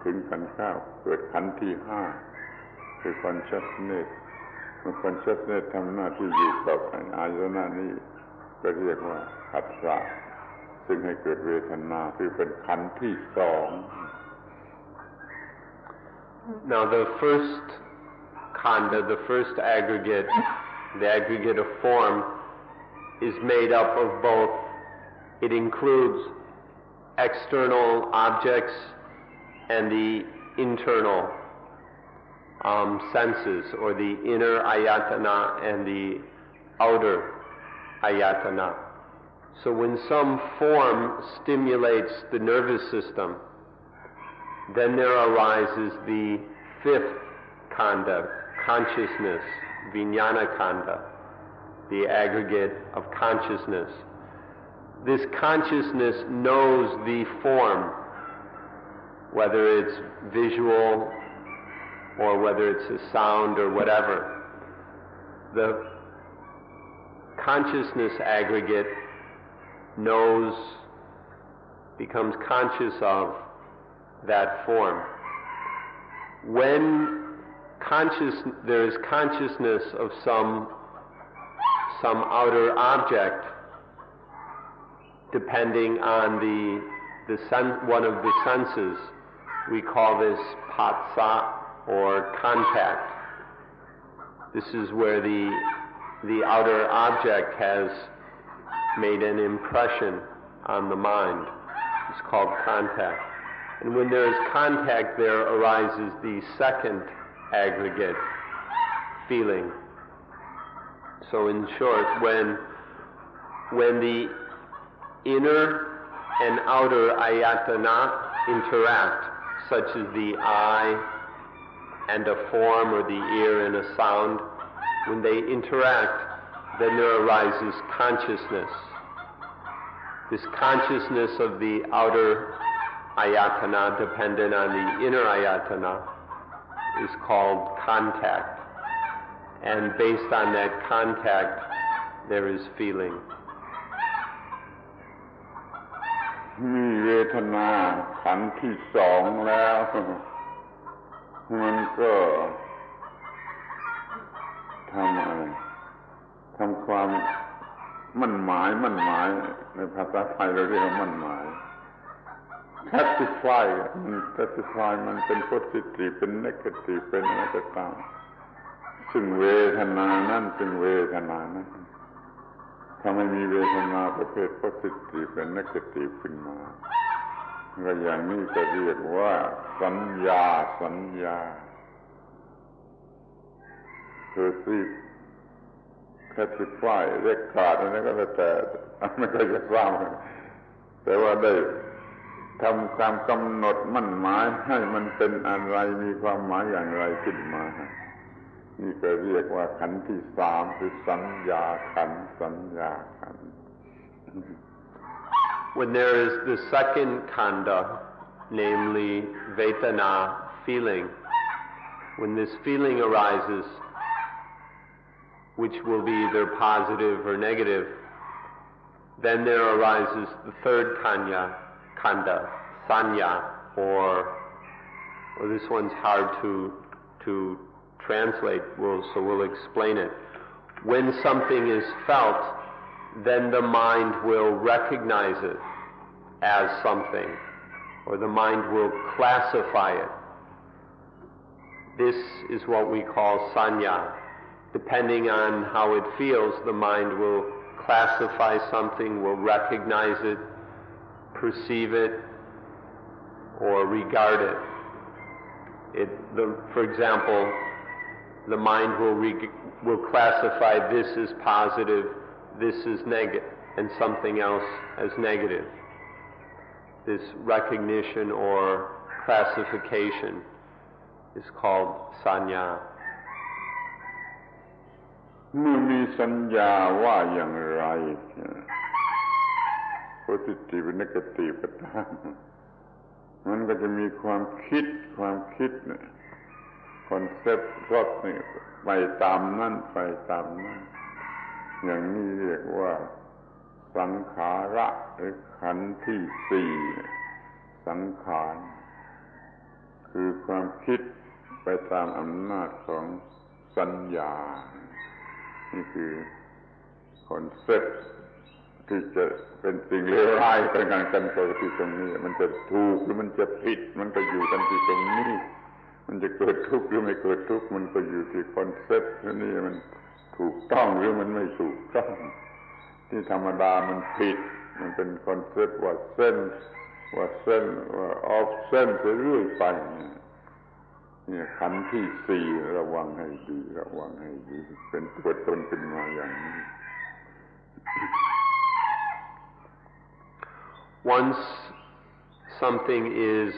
ถึงกันเข้าเกิดขันธ์ที่ห้าคือ consciousness เมื่อ consciousness ทำหน้าที่อยู่กับอายตนะนี้ก็เรียกว่าผัสสะซึ่งให้เกิดเวทนาคือเป็นขันธ์ที่สอง Now the first Kanda, the first aggregate, the aggregate of form, is made up of both. It includes external objects and the internal senses, or the inner ayatana and the outer ayatana. So when some form stimulates the nervous system, then there arises the fifth Kanda, consciousness, vijnana Kanda, the aggregate of consciousness. This consciousness knows the form, whether it's visual or whether it's a sound or whatever. The consciousness aggregate knows, becomes conscious of that form. When there is consciousness of some outer object, depending on one of the senses, we call this patsa or contact. This is where the outer object has made an impression on the mind. It's called contact. And when there is contact, there arises the second aggregate, feeling. So in short, when the inner and outer ayatana interact, such as the eye and a form or the ear and a sound, when they interact, then there arises consciousness. This consciousness of the outer ayatana dependent on the inner ayatana is called contact. And based on that contact, there is feeling. มีเวทนาขันธ์ที่สองแล้วมันก็ทำความมั่นหมายในภาษาไทยเราเรียกว่ามั่นหมาย testify มันเป็น positive เป็น negative เป็นอะไรก็ตาม ซึ่งเวทนานั้นถ้าไม่มีเวทนาประเภท positive และ negative ขึ้นมาก็อย่างนี้จะเรียกว่าสัญญาคือที่classify record อะไรก็แล้วแต่ไม่เคยจะทราบแต่ว่าได้ทำความกำหนดมั่นหมายให้มันเป็นอะไรมีความหมายอย่างไรขึ้นมานี่ก็เรียกว่าขันธ์ที่สามคือสัญญาขันธ์ When there is the second kanda, namely vedana, feeling, when this feeling arises, which will be either positive or negative, then there arises the third kanda, sanya, or this one's hard to translate, so we'll explain it. When something is felt, then the mind will recognize it as something, or the mind will classify it. This is what we call sanya. Depending on how it feels, the mind will classify something, will recognize it, perceive it, or regard it. For example, the mind will classify this as positive, this is negative, and something else as negative. This recognition or classification is called sanya. เมื่อมีสัญญาว่าอย่างไร positive negative ก็ตามมันก็จะมีความคิดเนี่ยคอนเซ็ปต์รสนี่ไปตามนั้นอย่างนี้เรียกว่าสังขาระหรือขันธ์ที่สี่สังขารคือความคิดไปตามอำนาจของสัญญานี่คือคอนเซ็ปต์ที่จะเป็นสิ่งเลวร้ายกันที่ตรงนี้มันจะถูกหรือมันจะผิดมันก็อยู่กันที่ตรงนี้มันจะเกิดทุกข์หรือไม่เกิดทุกข์มันก็อยู่ที่คอนเซ็ปต์นี่มันถูกต้องหรือมันไม่ถูกต้องที่ธรรมดามันผิดมันเป็นคอนเซ็ปต์ว่าเส้นว่าออฟเส้นไปเรื่อยไปเนี่ยขันธ์ที่สี่ระวังให้ดีเป็นตัวตนขึ้นมาอย่างนี้ Once something is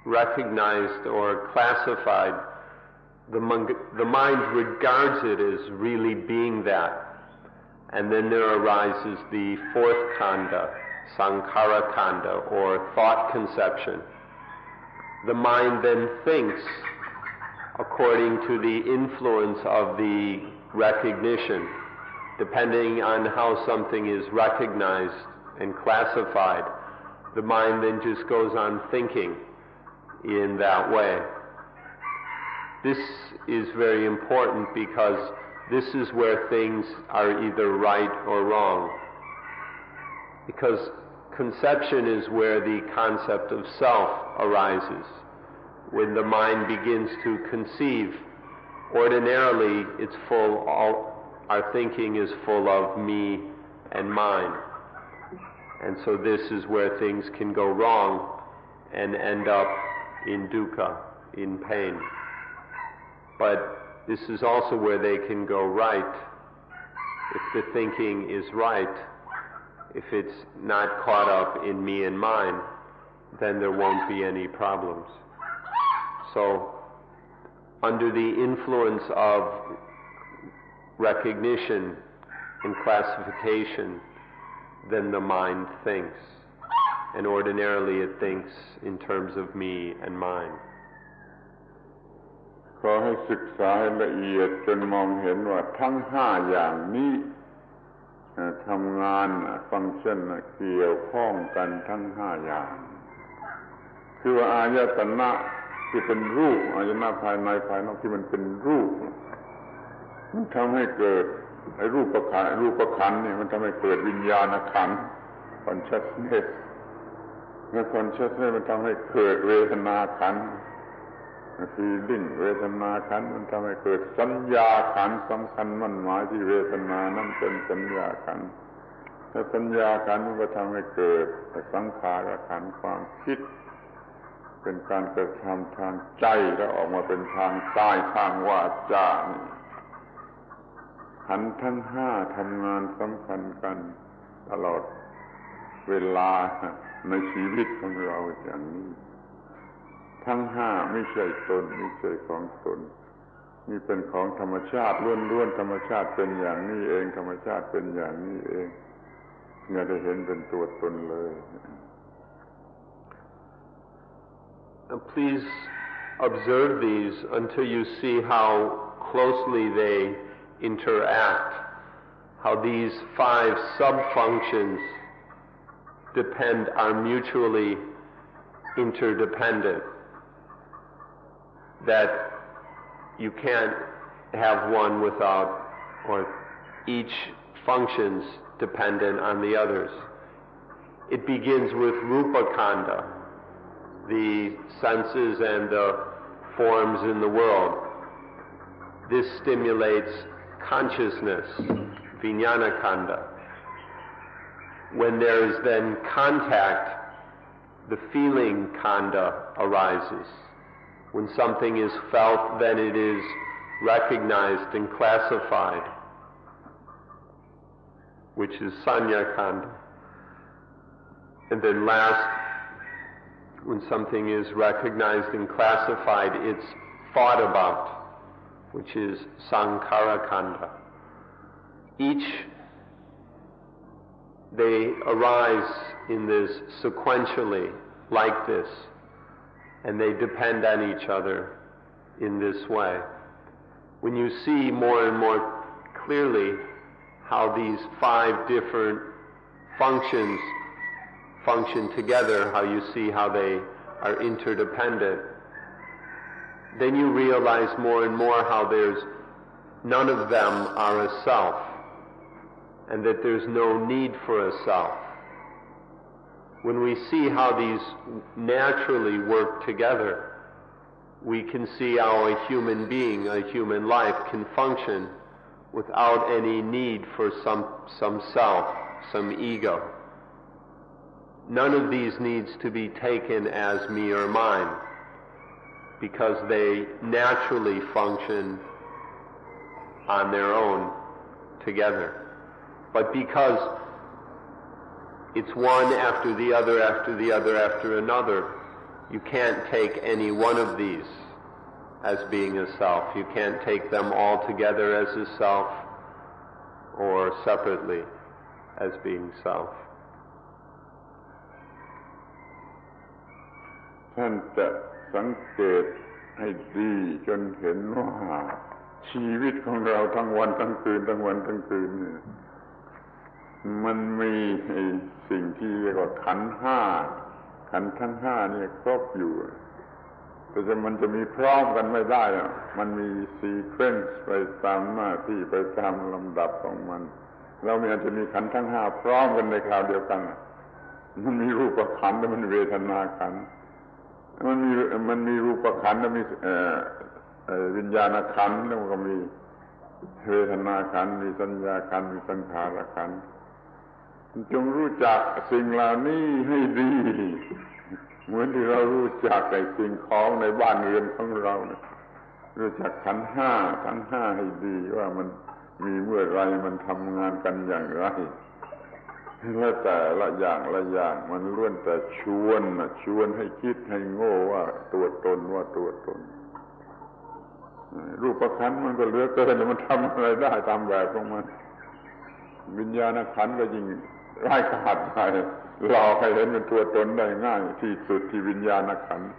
recognized or classified, the mind regards it as really being that. And then there arises the fourth kanda, sankhara kanda, or thought conception. The mind then thinks according to the influence of the recognition. Depending on how something is recognized and classified, the mind then just goes on thinking in that way. This is very important because this is where things are either right or wrong. Because conception is where the concept of self arises. When the mind begins to conceive, ordinarily our thinking is full of me and mine. And so this is where things can go wrong and end up in dukkha, in pain. But this is also where they can go right. If the thinking is right, if it's not caught up in me and mine, then there won't be any problems. So, under the influence of recognition and classification, then the mind thinks. And ordinarily it thinks in terms of me and mine. ขอให้ศึกษาให้ละเอียดจนมองเห็นว่าทั้งห้าอย่างนี้ทำงานฟังก์ชันเกี่ยวข้องกันทั้งห้าอย่างคือว่าอายตนะที่เป็นรูปอายตนะภายในภายนอกที่มันเป็นรูปมันทำให้เกิดไอ้รูปขันธ์เนี่ยมันทำให้เกิดวิญญาณขันธ์ consciousness และ consciousness มันทำให้เกิดเวทนาขันธ์ feeling เวทนาขันธ์มันทำให้เกิดสัญญาขันธ์สำคัญมั่นหมายที่เวทนานั้นเป็นสัญญาขันธ์ถ้าสัญญาขันธ์มันก็ทำให้เกิดสังขารขันธ์ความคิดเป็นการกระทำทางใจแล้วออกมาเป็นทางกายทางวาจาขันธ์ทั้งห้าทำงานสำคัญกันตลอดเวลาในชีวิตของเราอย่างนี้ทั้งห้าไม่ใช่ตนไม่ใช่ของตนนี่เป็นของธรรมชาติล้วนๆธรรมชาติเป็นอย่างนี้เองธรรมชาติเป็นอย่างนี้เองอย่าได้เห็นเป็นตัวตนเลย Now please observe these until you see how closely they interact, how these 5 sub-functions are mutually interdependent, that you can't have one without, or each functions dependent on the others. It begins with rupa kanda, the senses and the forms in the world. This stimulates consciousness, vijnana kanda. When there is then contact, the feeling kanda arises. When something is felt, then it is recognized and classified, which is sanya kanda. And then last, when something is recognized and classified, it's thought about, which is sankhara kanda. Each, they arise in this sequentially, like this, and they depend on each other in this way. When you see more and more clearly how these 5 different functions function together, how you see how they are interdependent, then you realize more and more how none of them are a self, and that there's no need for a self. When we see how these naturally work together, we can see how a human being, a human life can function without any need for some self, some ego. None of these needs to be taken as me or mine, because they naturally function on their own together. But because it's one after the other, after the other, after another, you can't take any one of these as being a self. You can't take them all together as a self or separately as being self. ท่านจะสังเกตให้ดีจนเห็นว่าชีวิตของเราทั้งวันทั้งคืนทั้งวันทั้งคืนเนี่ยมันมีสิ่งที่เรียกว่าขันธ์ห้าขันธ์ทั้งห้านี่ครบอยู่แต่มันจะมีพร้อมกันไม่ได้มันมีซีเควนซ์ไปตามหน้าที่ไปตามลำดับของมันเราอาจจะมีขันธ์ทั้งห้าพร้อมกันในคราวเดียวกันมันมีรูปขันธ์และมันมีเวทนาขันธ์มันมีรูปขันธ์และมีวิญญาณขันธ์แล้วก็มีเวทนาขันธ์มีสัญญาขันธ์มีสังขารขันธ์จงรู้จักสิ่งเหล่านี้ให้ดีเหมือนที่เรารู้จักไอ้สิ่งของในบ้านเรือนของเราเนี่ยรู้จักขันธ์ห้าทั้งห้าให้ดีว่ามันมีเมื่อไรมันทำงานกันอย่างไรแล้วแต่ละอย่างละอย่างมันล้วนแต่ชวนให้คิดให้โง่ว่าตัวตนว่าตัวตนรูปขันธ์มันก็เหลือเกินมันทำอะไรได้ตามแบบของมันวิญญาณขันธ์ก็ยิ่งร้ายกาจไปหลอกให้เห็นเป็นตัวตนได้ง่ายที่สุดที่วิญญาณขันธ์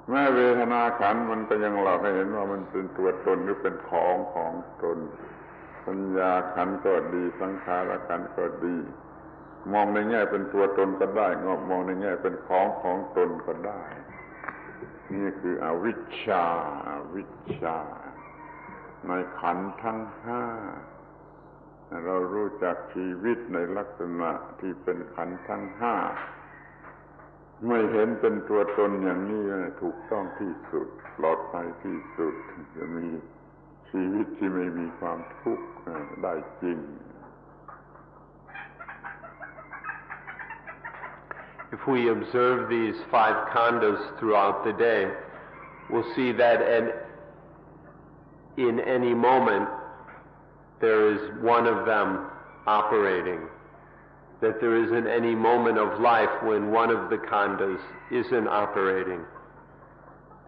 แม้เวทนาขันธ์มันก็ยังหลอกให้เห็นว่ามันเป็นตัวตนหรือเป็นของตนสัญญาขันธ์ก็ดีสังขารขันธ์ก็ดีมองในแง่เป็นตัวตนก็ได้มองในแง่เป็นของตนก็ได้นี่คืออวิชชาในขันธ์ทั้งห้าเรารู้จักชีวิตในลักษณะที่เป็นขันธ์ทั้งห้า ไม่เห็นเป็นตัวตนอย่างนี้ถูกต้องที่สุดปลอดภัยที่สุดจะมีชีวิตที่ไม่มีความทุกข์ได้จริง If we observe these 5 khandas throughout the day, we'll see that in any moment there is one of them operating, that there isn't any moment of life when one of the khandas isn't operating.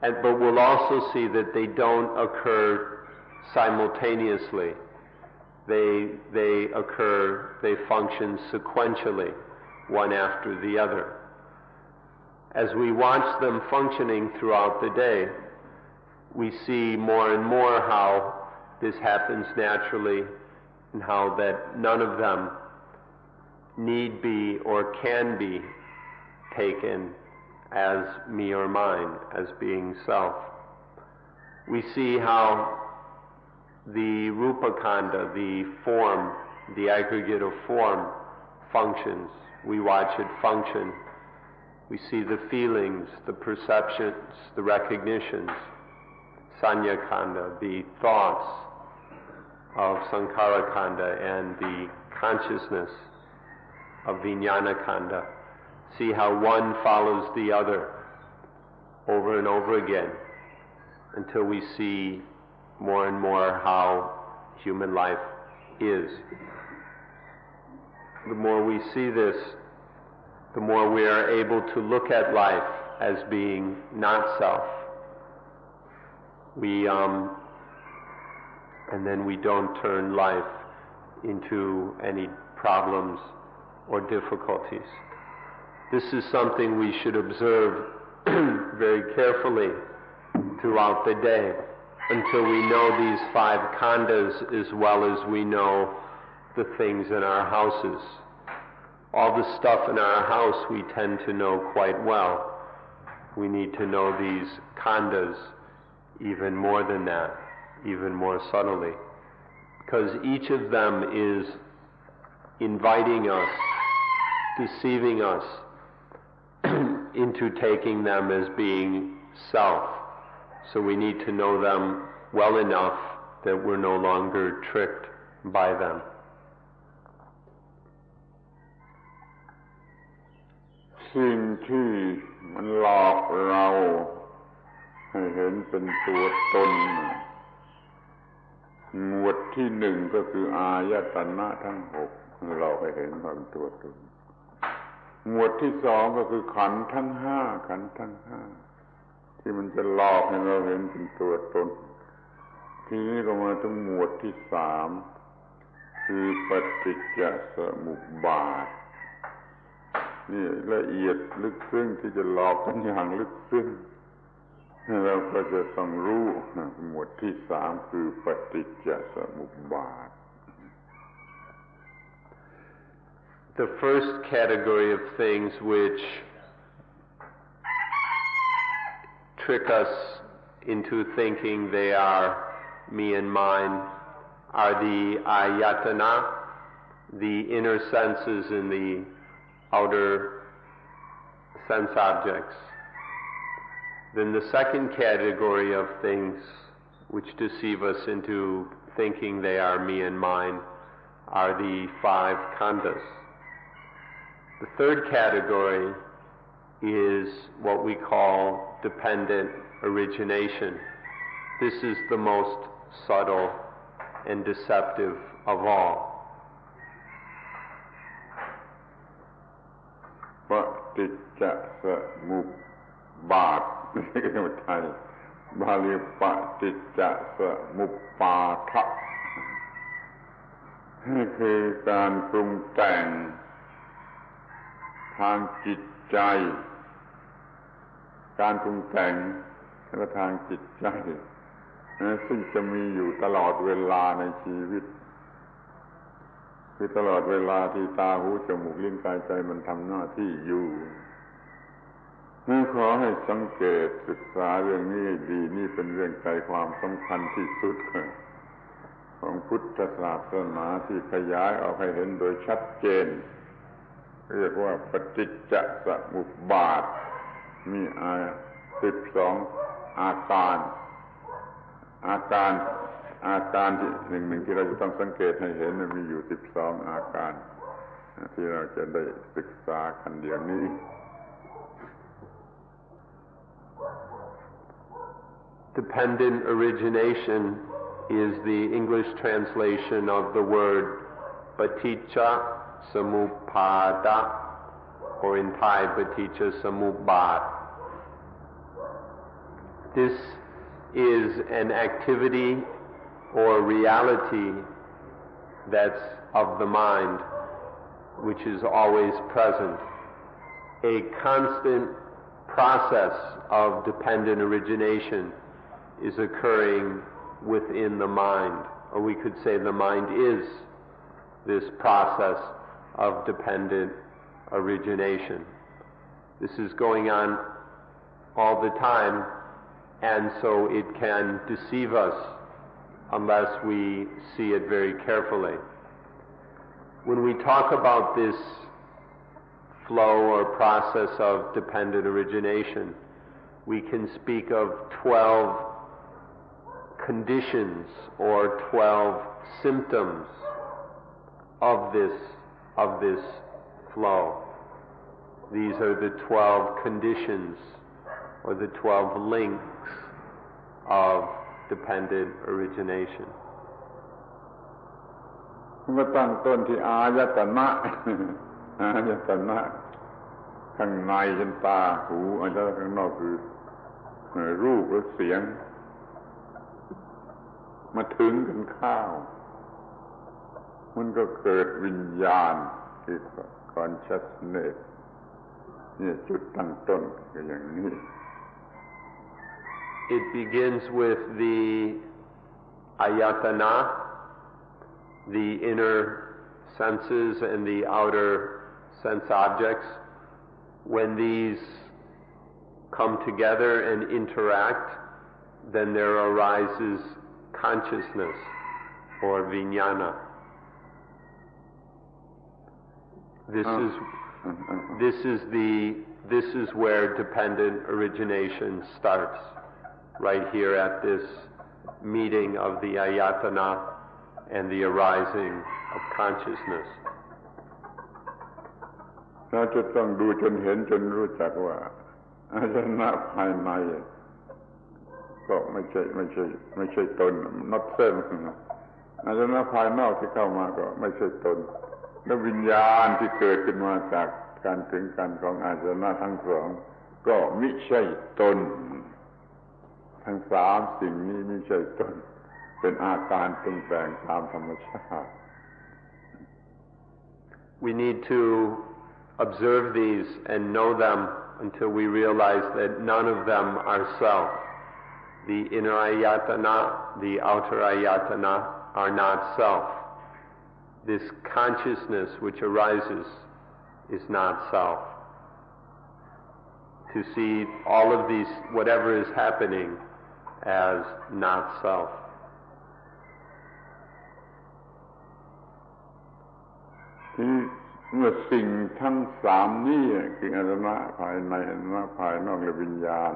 But we'll also see that they don't occur simultaneously. They function sequentially, one after the other. As we watch them functioning throughout the day, we see more and more how this happens naturally and how that none of them need be or can be taken as me or mine, as being self. We see how the rupa khanda, the form, the aggregate of form, functions. We watch it function. We see the feelings, the perceptions, the recognitions, sanya khanda, the thoughts of sankhara khanda, and the consciousness of vijnana khanda. See how one follows the other over and over again until we see more and more how human life is. The more we see this, the more we are able to look at life as being not self. And then we don't turn life into any problems or difficulties. This is something we should observe very carefully throughout the day until we know these 5 khandas as well as we know the things in our houses. All the stuff in our house we tend to know quite well. We need to know these khandas even more than that, even more subtly, because each of them is inviting us, deceiving us into taking them as being self. So we need to know them well enough that we're no longer tricked by them. สิ่งที่มันหลอกเราให้เห็นเป็นตัวตนหมวดที่ 1ก็คืออายตนะทั้ง 6เราให้เห็นว่าเป็นตัวตนหมวดที่ 2ก็คือขันธ์ทั้ง 5ขันธ์ทั้ง 5ที่มันจะหลอกให้เราเห็นเป็นตัวตนทีนี้ก็มาถึงหมวดที่ 3คือปฏิจจสมุปบาทนี่ละเอียดลึกซึ้งที่จะหลอกกันอย่างลึกซึ้งเราก็จะต้องรู้หมวดที่ 3คือปฏิจจสมุปบาท The first category of things which trick us into thinking they are me and mine are the ayatana, the inner senses and the outer sense objects. Then the second category of things which deceive us into thinking they are me and mine are the 5 khandas. The third category is what we call dependent origination. This is the most subtle and deceptive of all. ปฏิจจสมุปบาทนี่คือไทยบาลีปฏิจจสมุปบาทะนี่คือการปรุงแต่งทางจิตใจการปรุงแต่งทางจิตใจซึ่งจะมีอยู่ตลอดเวลาในชีวิตคือตลอดเวลาที่ตาหูจมูกลิ้นกายใจมันทำหน้าที่อยู่ขอให้สังเกตศึกษาเรื่องนี้ดีนี่เป็นเรื่องใจความสำคัญที่สุดของพุทธศาสนาที่ขยายออกให้เห็นโดยชัดเจน เรียกว่าปฏิจจสมุปบาทมี12อาการที่หนึ่งที่เราจะต้องสังเกตให้เห็นมีอยู่12อาการที่เราจะได้ศึกษากันเดี๋ยวนี้ Dependent origination is the English translation of the word paticca samuppada, or in Thai paticca samupbad. This is an activity or reality that's of the mind, which is always present. A constant process of dependent origination is occurring within the mind, or we could say the mind is this process of dependent origination. This is going on all the time, and so it can deceive us unless we see it very carefully. When we talk about this flow or process of dependent origination, we can speak of 12 conditions or 12 symptoms of this flow. These are the 12 conditions or the 12 links of dependent origination. ก็ตั้งต้นที่อายตนะข้างในเป็นตาหูอายตนะข้างนอกคือรูปหรือเสียงมาถึงกันข้าวมันก็เกิดวิญญาณคือ consciousness นี่จุดตั้งต้นก็อย่างนี้ It begins with the ayatana, the inner senses and the outer sense objects. When these come together and interact, then there arises consciousness or vijnana. This is where dependent origination starts, right here at this meeting of the ayatana and the arising of consciousness. เราจะต้องดูจนเห็นจนรู้จักว่าอายตนะภายในก็ไม่ใช่ตน not self อายตนะภายนอกที่เข้ามาก็ไม่ใช่ตนและวิญญาณที่เกิดขึ้นมาจากการถึงกันของอายตนะทั้งสองก็ไม่ใช่ตนทั้งสามสิ่งนี้ไม่ใช่ตนเป็นอาการปรุงแต่งตามธรรมชาติ We need to observe these and know them until we realize that none of them are self. The inner ayatana, the outer ayatana are not self. This consciousness which arises is not self. To see all of these, whatever is happening, as not self. ที่เมื่อสิ่งทั้งสามนี้คืออายตนะภายในอายตนะภายนอกและวิญญาณ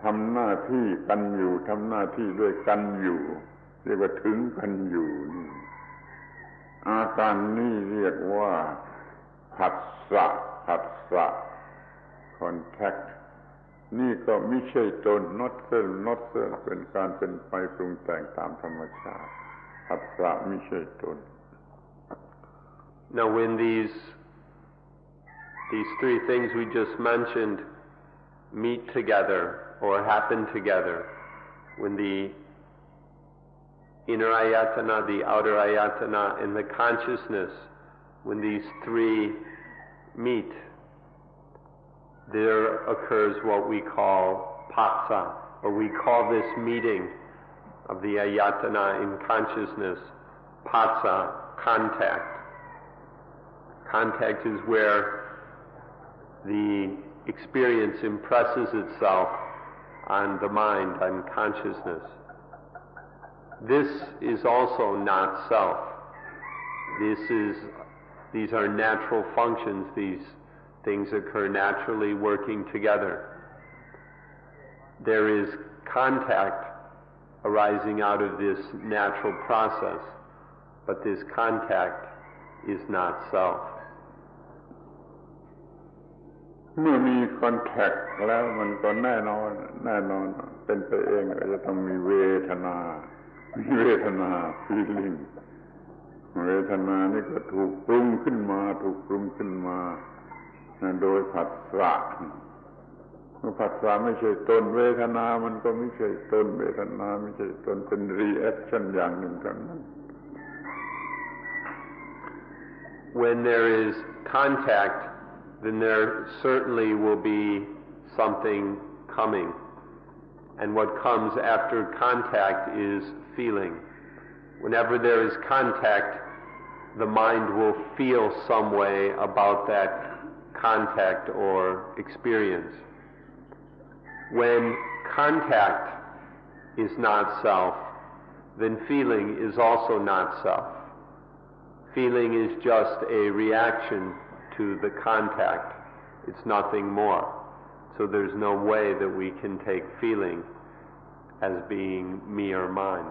ทำหน้าที่กันอยู่ทำหน้าที่ด้วยกันอยู่เรียกว่าถึงกันอยู่อาการนี้เรียกว่าผัสสะ contact นี่ก็ไม่ใช่ตน not self เป็นการเป็นไปปรุงแต่งตามธรรมชาติผัสสะไม่ใช่ตน Now when these three things we just mentioned meet together or happen together, when the inner ayatana, the outer ayatana, and the consciousness, when these three meet, there occurs what we call patsa, or we call this meeting of the ayatana in consciousness patsa, contact. Contact is where the experience impresses itself on the mind, on consciousness. This is also not self. This is These are natural functions. These things occur naturally working together. There is contact arising out of this natural process, but this contact is not self. เมื่อมีคอนแทคแล้วมันก็แน่นอนเป็นไปเองจะต้องมีเวทนา feeling เวทนานี่ก็ถูกปรุงขึ้นมาโดยผัสสะเมื่อผัสสะไม่ใช่ตนเวทนามันก็ไม่ใช่ตนเวทนาไม่ใช่ตนเป็น reaction อย่างหนึ่งเท่านั้น When there is contact, then there certainly will be something coming. And what comes after contact is feeling. Whenever there is contact, the mind will feel some way about that contact or experience. When contact is not self, then feeling is also not self. Feeling is just a reaction to the contact. It's nothing more. So there's no way that we can take feeling as being me or mine.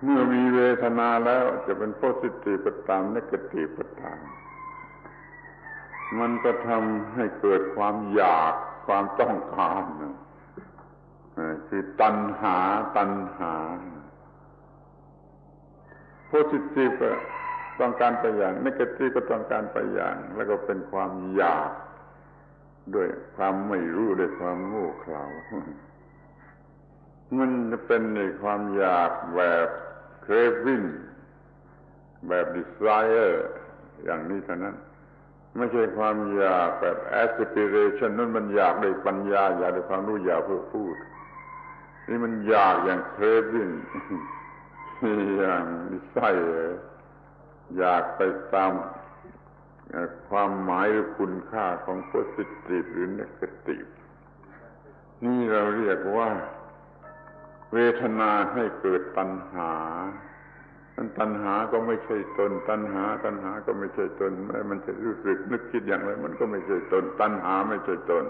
เมื่อมีเวทนาแล้วจะเป็น positive ก็ตาม negative ก็ตามมันก็ทำให้เกิดความอยากความต้องการคือตัณหา positive ก็ต้องการไปอย่าง negative ก็ต้องการไปอย่างแล้วก็เป็นความอยากด้วยความไม่รู้ด้วยความโง่เขลามันจะเป็นในความอยากแบบ craving แบบ desire อย่างนี้เท่านั้นไม่ใช่ความอยากแบบ aspiration นั่นมันอยากด้วยปัญญาอยากด้วยความรู้อยากเพื่อพูดนี่มันอยากอย่าง craving อย่าง desire อยากไปตามความหมายหรือคุณค่าของ positive หรือ negative นี่เราเรียกว่าเวทนาให้เกิดตัณหาตัณหาก็ไม่ใช่ตนตัณหาก็ไม่ใช่ตนแม้มันจะรู้สึกนึกคิดอย่างไรมันก็ไม่ใช่ตนตัณหาไม่ใช่ตน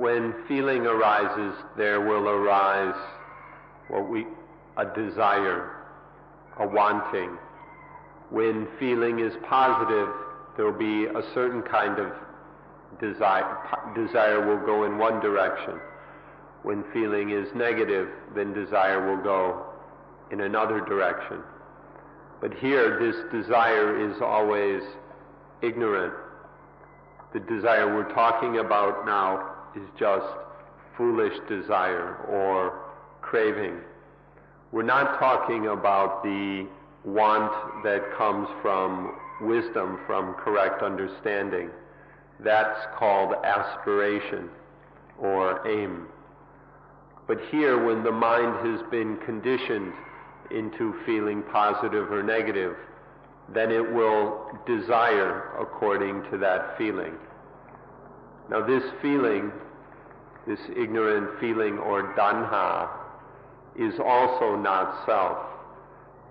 When feeling arises, there will arise a desire, a wanting. When feeling is positive, there will be a certain kind of desire will go in one direction. When feeling is negative, then desire will go in another direction. But here, this desire is always ignorant. The desire we're talking about now is just foolish desire or craving. We're not talking about the want that comes from wisdom, from correct understanding. That's called aspiration or aim. But here, when the mind has been conditioned into feeling positive or negative, then it will desire according to that feeling. Now this feeling, this ignorant feeling or tanha, is also not self.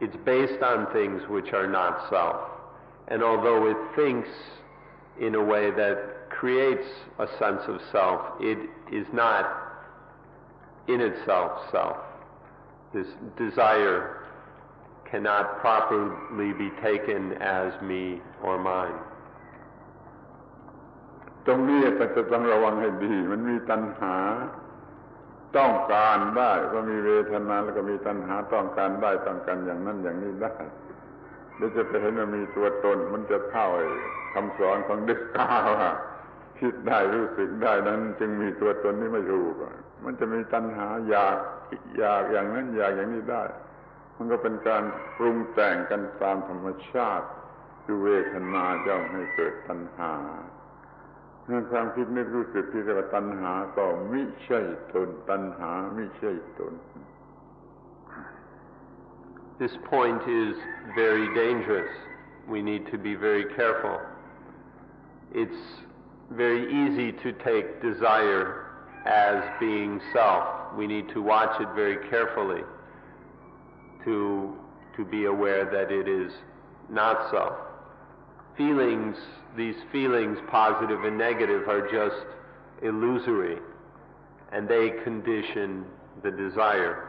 It's based on things which are not self. And although it thinks in a way that creates a sense of self, it is not in itself self. This desire cannot properly be taken as me or mine. ตรงนี้จะต้องระวังให้ดีมันมีตัณหาต้องการได้ก็มีเวทนาแล้วก็มีตัณหาต้องการได้ต้องการอย่างนั้นอย่างนี้ได้เดี๋ยวจะไปเห็นว่ามีตัวตนมันจะเท่าคำสอนของเด็กก้าวคิดได้รู้สึกได้นั้นจึงมีตัวตนนี้ไม่ถูกมันจะมีตัณหาอยากอย่างนั้นอยากอย่างนี้ได้มันก็เป็นการปรุงแต่งกันตามธรรมชาติคือเวทนาย่อมให้เกิดตัณหาความคิดนึกรู้สึกที่เรียกว่าตัณหาก็มิใช่ตนตัณหามิใช่ตน This point is very dangerous. We need to be very careful. It's very easy to take desire as being self. We need to watch it very carefully to to be aware that it is not so. Feelings, these feelings, positive and negative, are just illusory, and they condition the desire.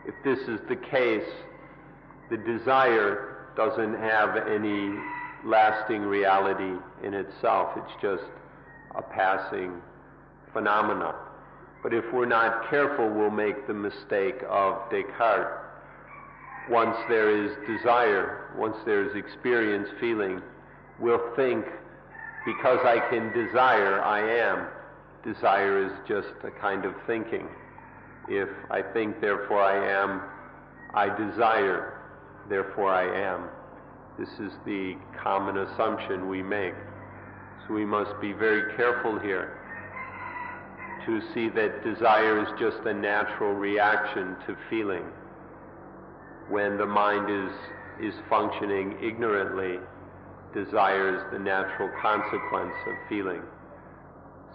If this is the case, the desire doesn't have any lasting reality in itself. It's just a passing phenomena. But if we're not careful, we'll make the mistake of Descartes. Once there is desire, once there is experience, feeling, we'll think, because I can desire, I am. Desire is just a kind of thinking. If I think, therefore I am, I desire, therefore I am. This is the common assumption we make. So we must be very careful here to see that desire is just a natural reaction to feeling. When the mind is functioning ignorantly, desire is the natural consequence of feeling.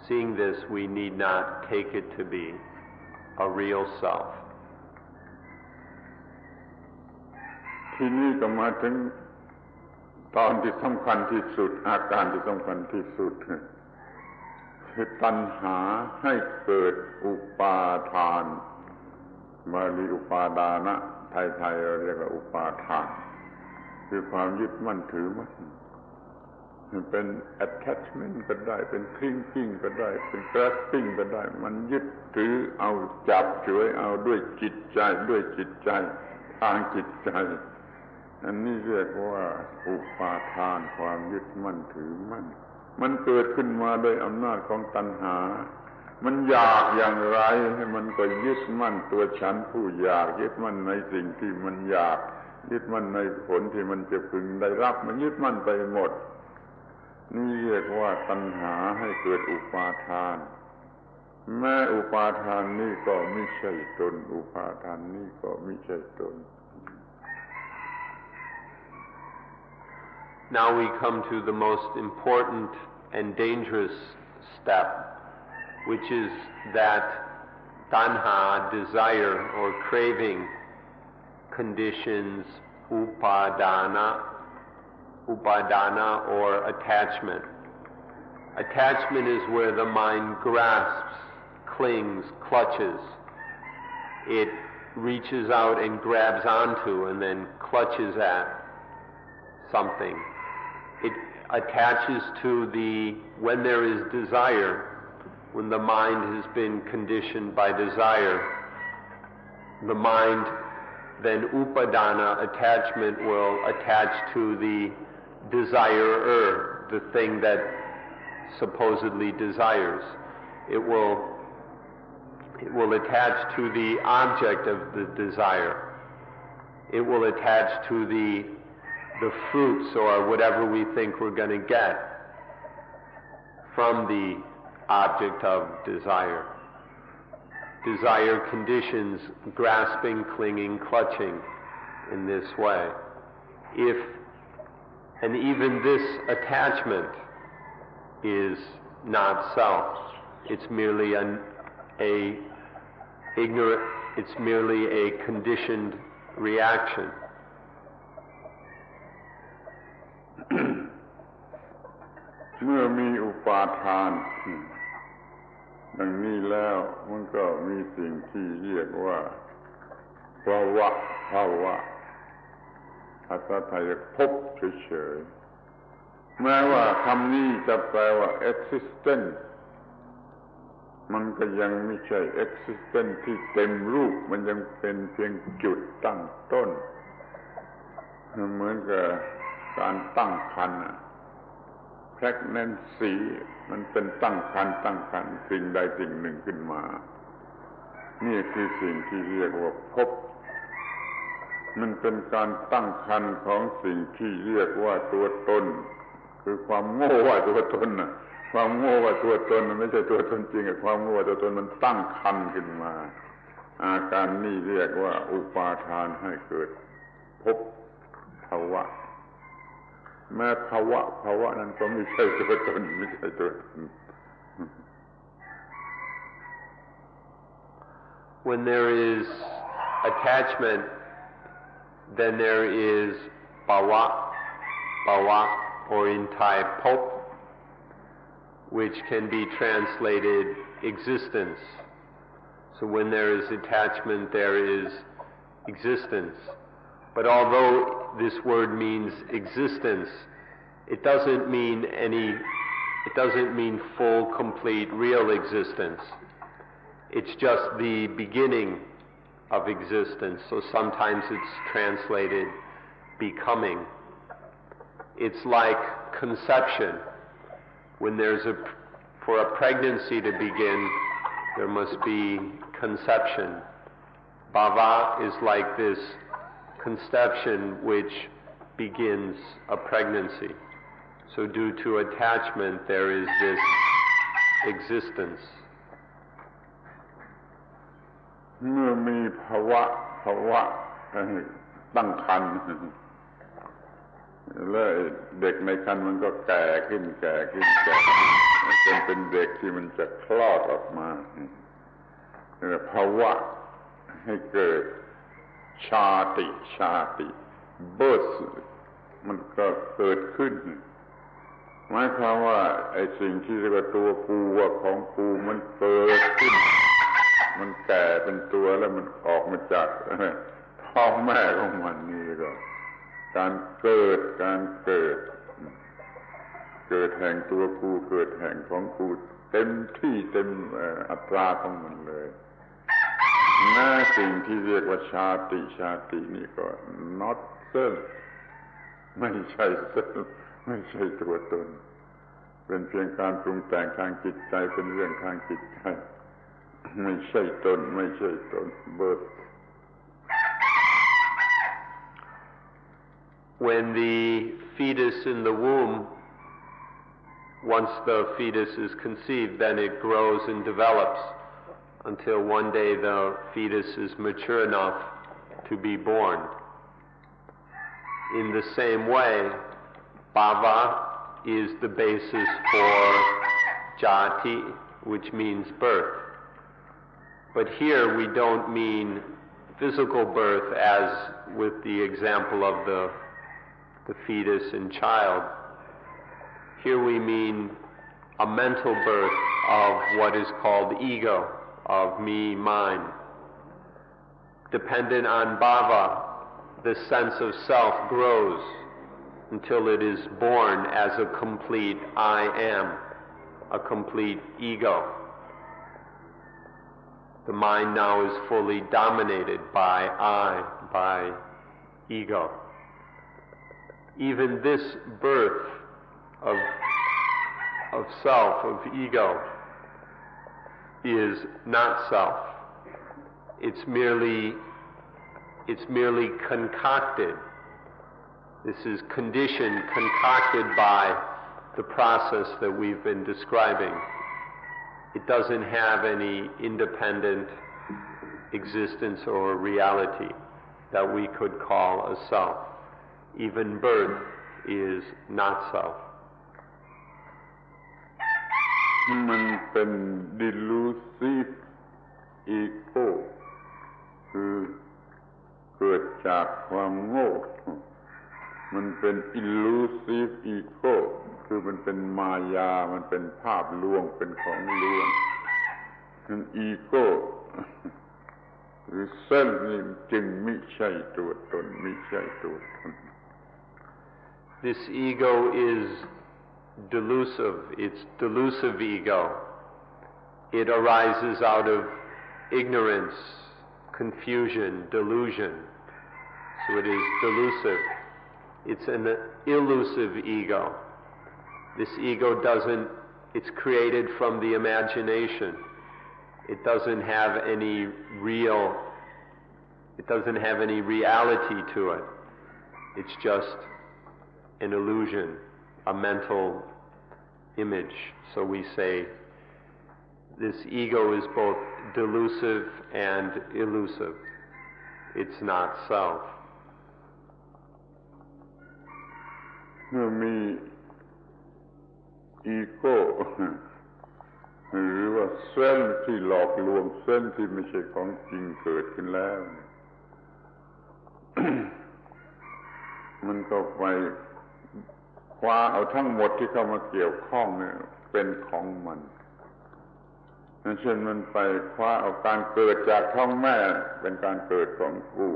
Seeing this, we need not take it to be a real self. ทีนี้ก็มาถึงตอนที่สำคัญที่สุดอาการที่สำคัญที่สุดคือตัณหาให้เกิดอุปาทานบาลีอุปาดานะไทยๆเราเรียกว่าอุปาทานคือความยึดมั่นถือมั่นเป็น attachment ก็ได้เป็น clinging ก็ได้เป็น grasping ก็ได้มันยึดถือเอาจับฉวยเอาด้วยจิตใจทางจิตใจอันนี้เรียกว่าอุปาทานความยึดมั่นถือมั่นมันเกิดขึ้นมาโดยอำนาจของตัณหามันอยากอย่างไรให้มันก็ยึดมั่นตัวฉันผู้อยากยึดมั่นในสิ่งที่มันอยากยึดมั่นในผลที่มันจะพึงได้รับมันยึดมั่นไปหมดนี่เรียกว่าตัณหาให้เกิดอุปาทานแม้อุปาทานนี้ก็ไม่ใช่ตนอุปาทานนี้ก็ไม่ใช่ตน Now we come to the most important and dangerous step, which is that tanha, desire or craving, conditions upadana or attachment. Attachment is where the mind grasps, clings, clutches. It reaches out and grabs onto and then clutches at something. It attaches to when there is desire, when the mind has been conditioned by desire, the mind, then upadana, attachment, will attach to the desirer, the thing that supposedly desires. It will attach to the object of the desire. It will attach to the fruits or whatever we think we're going to get from the object of desire. Desire conditions grasping, clinging, clutching in this way. And even this attachment is not self. It's merely it's merely a conditioned reaction. เมื่อมีอุปาทานดังนี้แล้วมันก็มีสิ่งที่เรียกว่าภาวะภาษาไทยพบเฉยๆแม้ว่าคำนี้จะแปลว่า existence มันก็ยังไม่ใช่ existence ที่เต็มรูปมันยังเป็นเพียงจุดตั้งต้นเหมือนกับการตั้งครรภ์pregnancy มันเป็นตั้งครรภ์สิ่งใดสิ่งหนึ่งขึ้นมานี่คือสิ่งที่เรียกว่าภพมันเป็นการตั้งครรภ์ของสิ่งที่เรียกว่าตัวตนคือความโง่ว่าตัวตนน่ะความโง่ว่าตัวตนมันไม่ใช่ตัวตนจริงความโง่ว่าตัวตนมันตั้งครรภ์ขึ้นมาอาการนี้เรียกว่าอุปาทานให้เกิดภพภาวะแม้ภาวะนั้นก็ไม่ใช่ตัวตนไม่ใช่ตัวตน When there is attachment, Then there is bhava, or in Thai, pop, which can be translated existence. So when there is attachment, there is existence. But although this word means existence, it doesn't mean full, complete, real existence. It's just the beginning of existence. So sometimes it's translated becoming. It's like conception. When for a pregnancy to begin, there must be conception. Bhava is like this conception which begins a pregnancy. So due to attachment, there is this existence. เมื่อมีภาวะตั้งครรภ์แล้วเด็กในครรภ์มันก็แก่ขึ้นจนเป็นเด็กที่มันจะคลอดออกมาภาวะให้เกิดชาติ birth มันก็เกิดขึ้นหมายความว่าไอ้สิ่งที่เรียกว่าตัวกูว่าของกูมันเกิดขึ้นมันแก่เป็นตัวแล้วมันออกมาจากท้องแม่ของมันนี่ก็การเกิดแห่งตัวกูเกิดแห่งของกูเต็มที่เต็มอัตราของมันเลยแม้สิ่งที่เรียกว่าชาตินี่ก็ not self ไม่ใช่ self ไม่ใช่ตัวตนเป็นเพียงการปรุงแต่งทางจิตใจเป็นเรื่องทางจิตใจไม่ใช่ตน birth. When the fetus in the womb, once the fetus is conceived, then it grows and develops until one day the fetus is mature enough to be born. In the same way, bhava is the basis for jati, which means birth. But here we don't mean physical birth as with the example of the fetus and child. Here we mean a mental birth of what is called ego, of me, mine. Dependent on bhava, the sense of self grows until it is born as a complete I am, a complete ego. The mind now is fully dominated by I, by ego. Even this birth of self, of ego, is not self. It's merely concocted. This is condition concocted by the process that we've been describing. It doesn't have any independent existence or reality that we could call a self. Even birth is not self. มันเป็น delusive ego คือเกิดจากความโง่มันเป็น illusive ego คือมันเป็นมายามันเป็นภาพลวงเป็นของลวงมัน ego หรือ self นี่จึงไม่ใช่ตัวตนไม่ใช่ตัวตน This ego is delusive. It's delusive ego. It arises out of ignorance, confusion, delusion. So it is delusive. It's an illusive ego. This ego it's created from the imagination. It doesn't have any reality to it. It's just an illusion, a mental image. So we say this ego is both delusive and elusive. It's not self. เมื่อมีอีโก้หรือว่าเส้นที่หลอกลวงเส้นที่ไม่ใช่ของจริงเกิดขึ้นแล้ว มันก็ไปคว้าเอาทั้งหมดที่เข้ามาเกี่ยวข้องเนี่ยเป็นของมันเช่นมันไปคว้าเอาการเกิดจากท้องแม่เป็นการเกิดของกู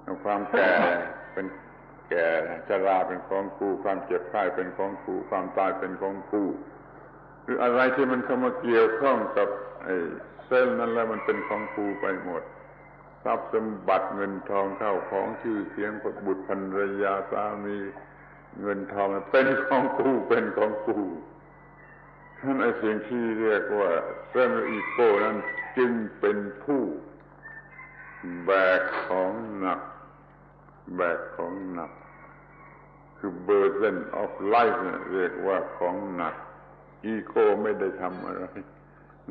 เอาความแก่เป็นแก่ชราเป็นของกูความเจ็บไข้เป็นของกูความตายเป็นของกูหรืออะไรที่มันเข้ามาเกี่ยวข้องกับไอ้เส้นนั้นแล้วมันเป็นของกูไปหมดทรัพย์สมบัติเงินทองเข้าของชื่อเสียงบุตรภรรยาสามีเงินทองเป็นของกูเป็นของกูท่านไอ้สิ่งที่เรียกว่าเซลล์อีโก้นั้นจึงเป็นผู้แบกของหนักคือ burden of life เนี่ยเรียกว่าของหนักอีโก้ไม่ได้ทำอะไร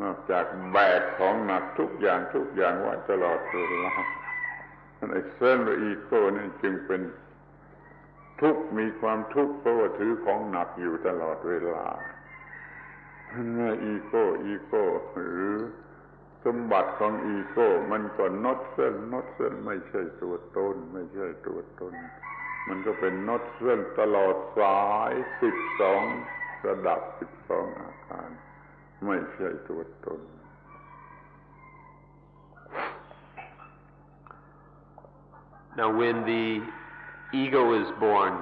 นอกจากแบกของหนักทุกอย่างไว้ตลอดเวลาท่านไอ้เซลล์อีโก้นี่จึงเป็นทุกข์มีความทุกข์เพราะว่าถือของหนักอยู่ตลอดเวลาอีโก้หรือสมบัติของอีโก้มันก็นอตเส้นไม่ใช่ตัวตนมันก็เป็นนอตเส้นตลอดสาย12ระดับ12อาการไม่ใช่ตัวตน Now when the ego is born,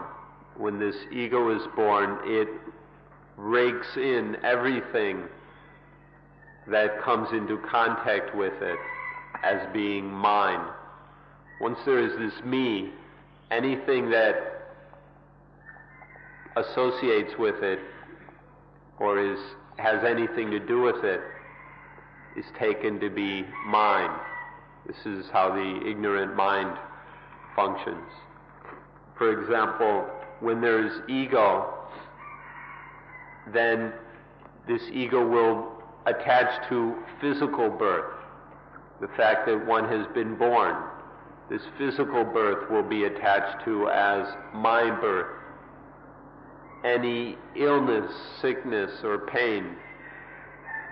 when this ego is born, it rakes in everything that comes into contact with it as being mine. Once there is this me, anything that associates with it or has anything to do with it is taken to be mine. This is how the ignorant mind functions. For example, when there is ego, then this ego will attach to physical birth. The fact that one has been born, this physical birth will be attached to as my birth. Any illness, sickness, or pain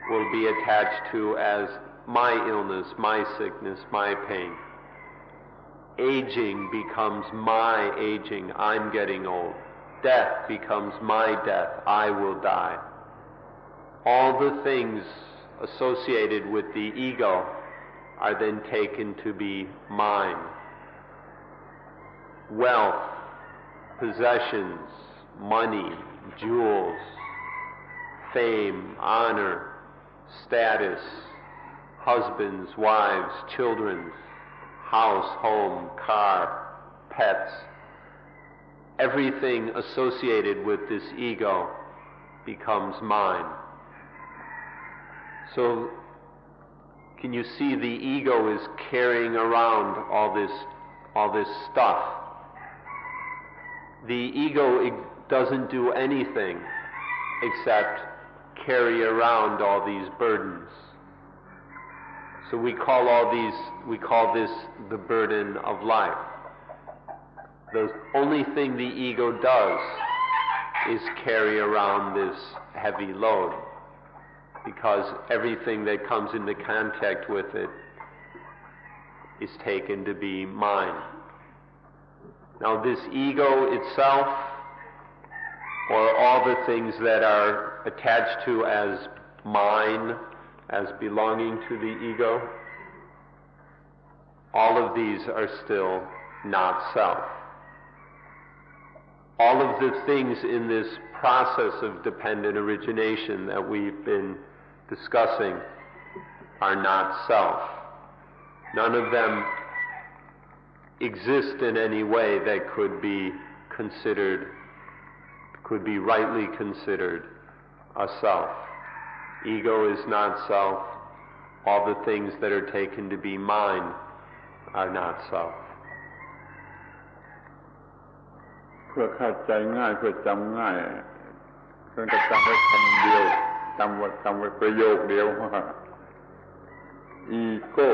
will be attached to as my illness, my sickness, my pain. Aging becomes my aging, I'm getting old. Death becomes my death, I will die. All the things associated with the ego are then taken to be mine. Wealth, possessions, money, jewels, fame, honor, status, husbands, wives, children, house, home, car, pets, everything associated with this ego becomes mine. So, can you see the ego is carrying around all this stuff? The ego doesn't do anything except carry around all these burdens. So we call this the burden of life. The only thing the ego does is carry around this heavy load, because everything that comes into contact with it is taken to be mine. Now this ego itself, or all the things that are attached to as mine, as belonging to the ego, all of these are still not self. All of the things in this process of dependent origination that we've been discussing are not self. None of them exist in any way that could be rightly considered a self. Ego is not self. All the things that are taken to be mine are not self. เพื่อเข้าใจง่ายเพื่อจำง่ายเพื่อจะจำไว้คำเดียวจำไว้ประโยคเดียวว่าอีโก้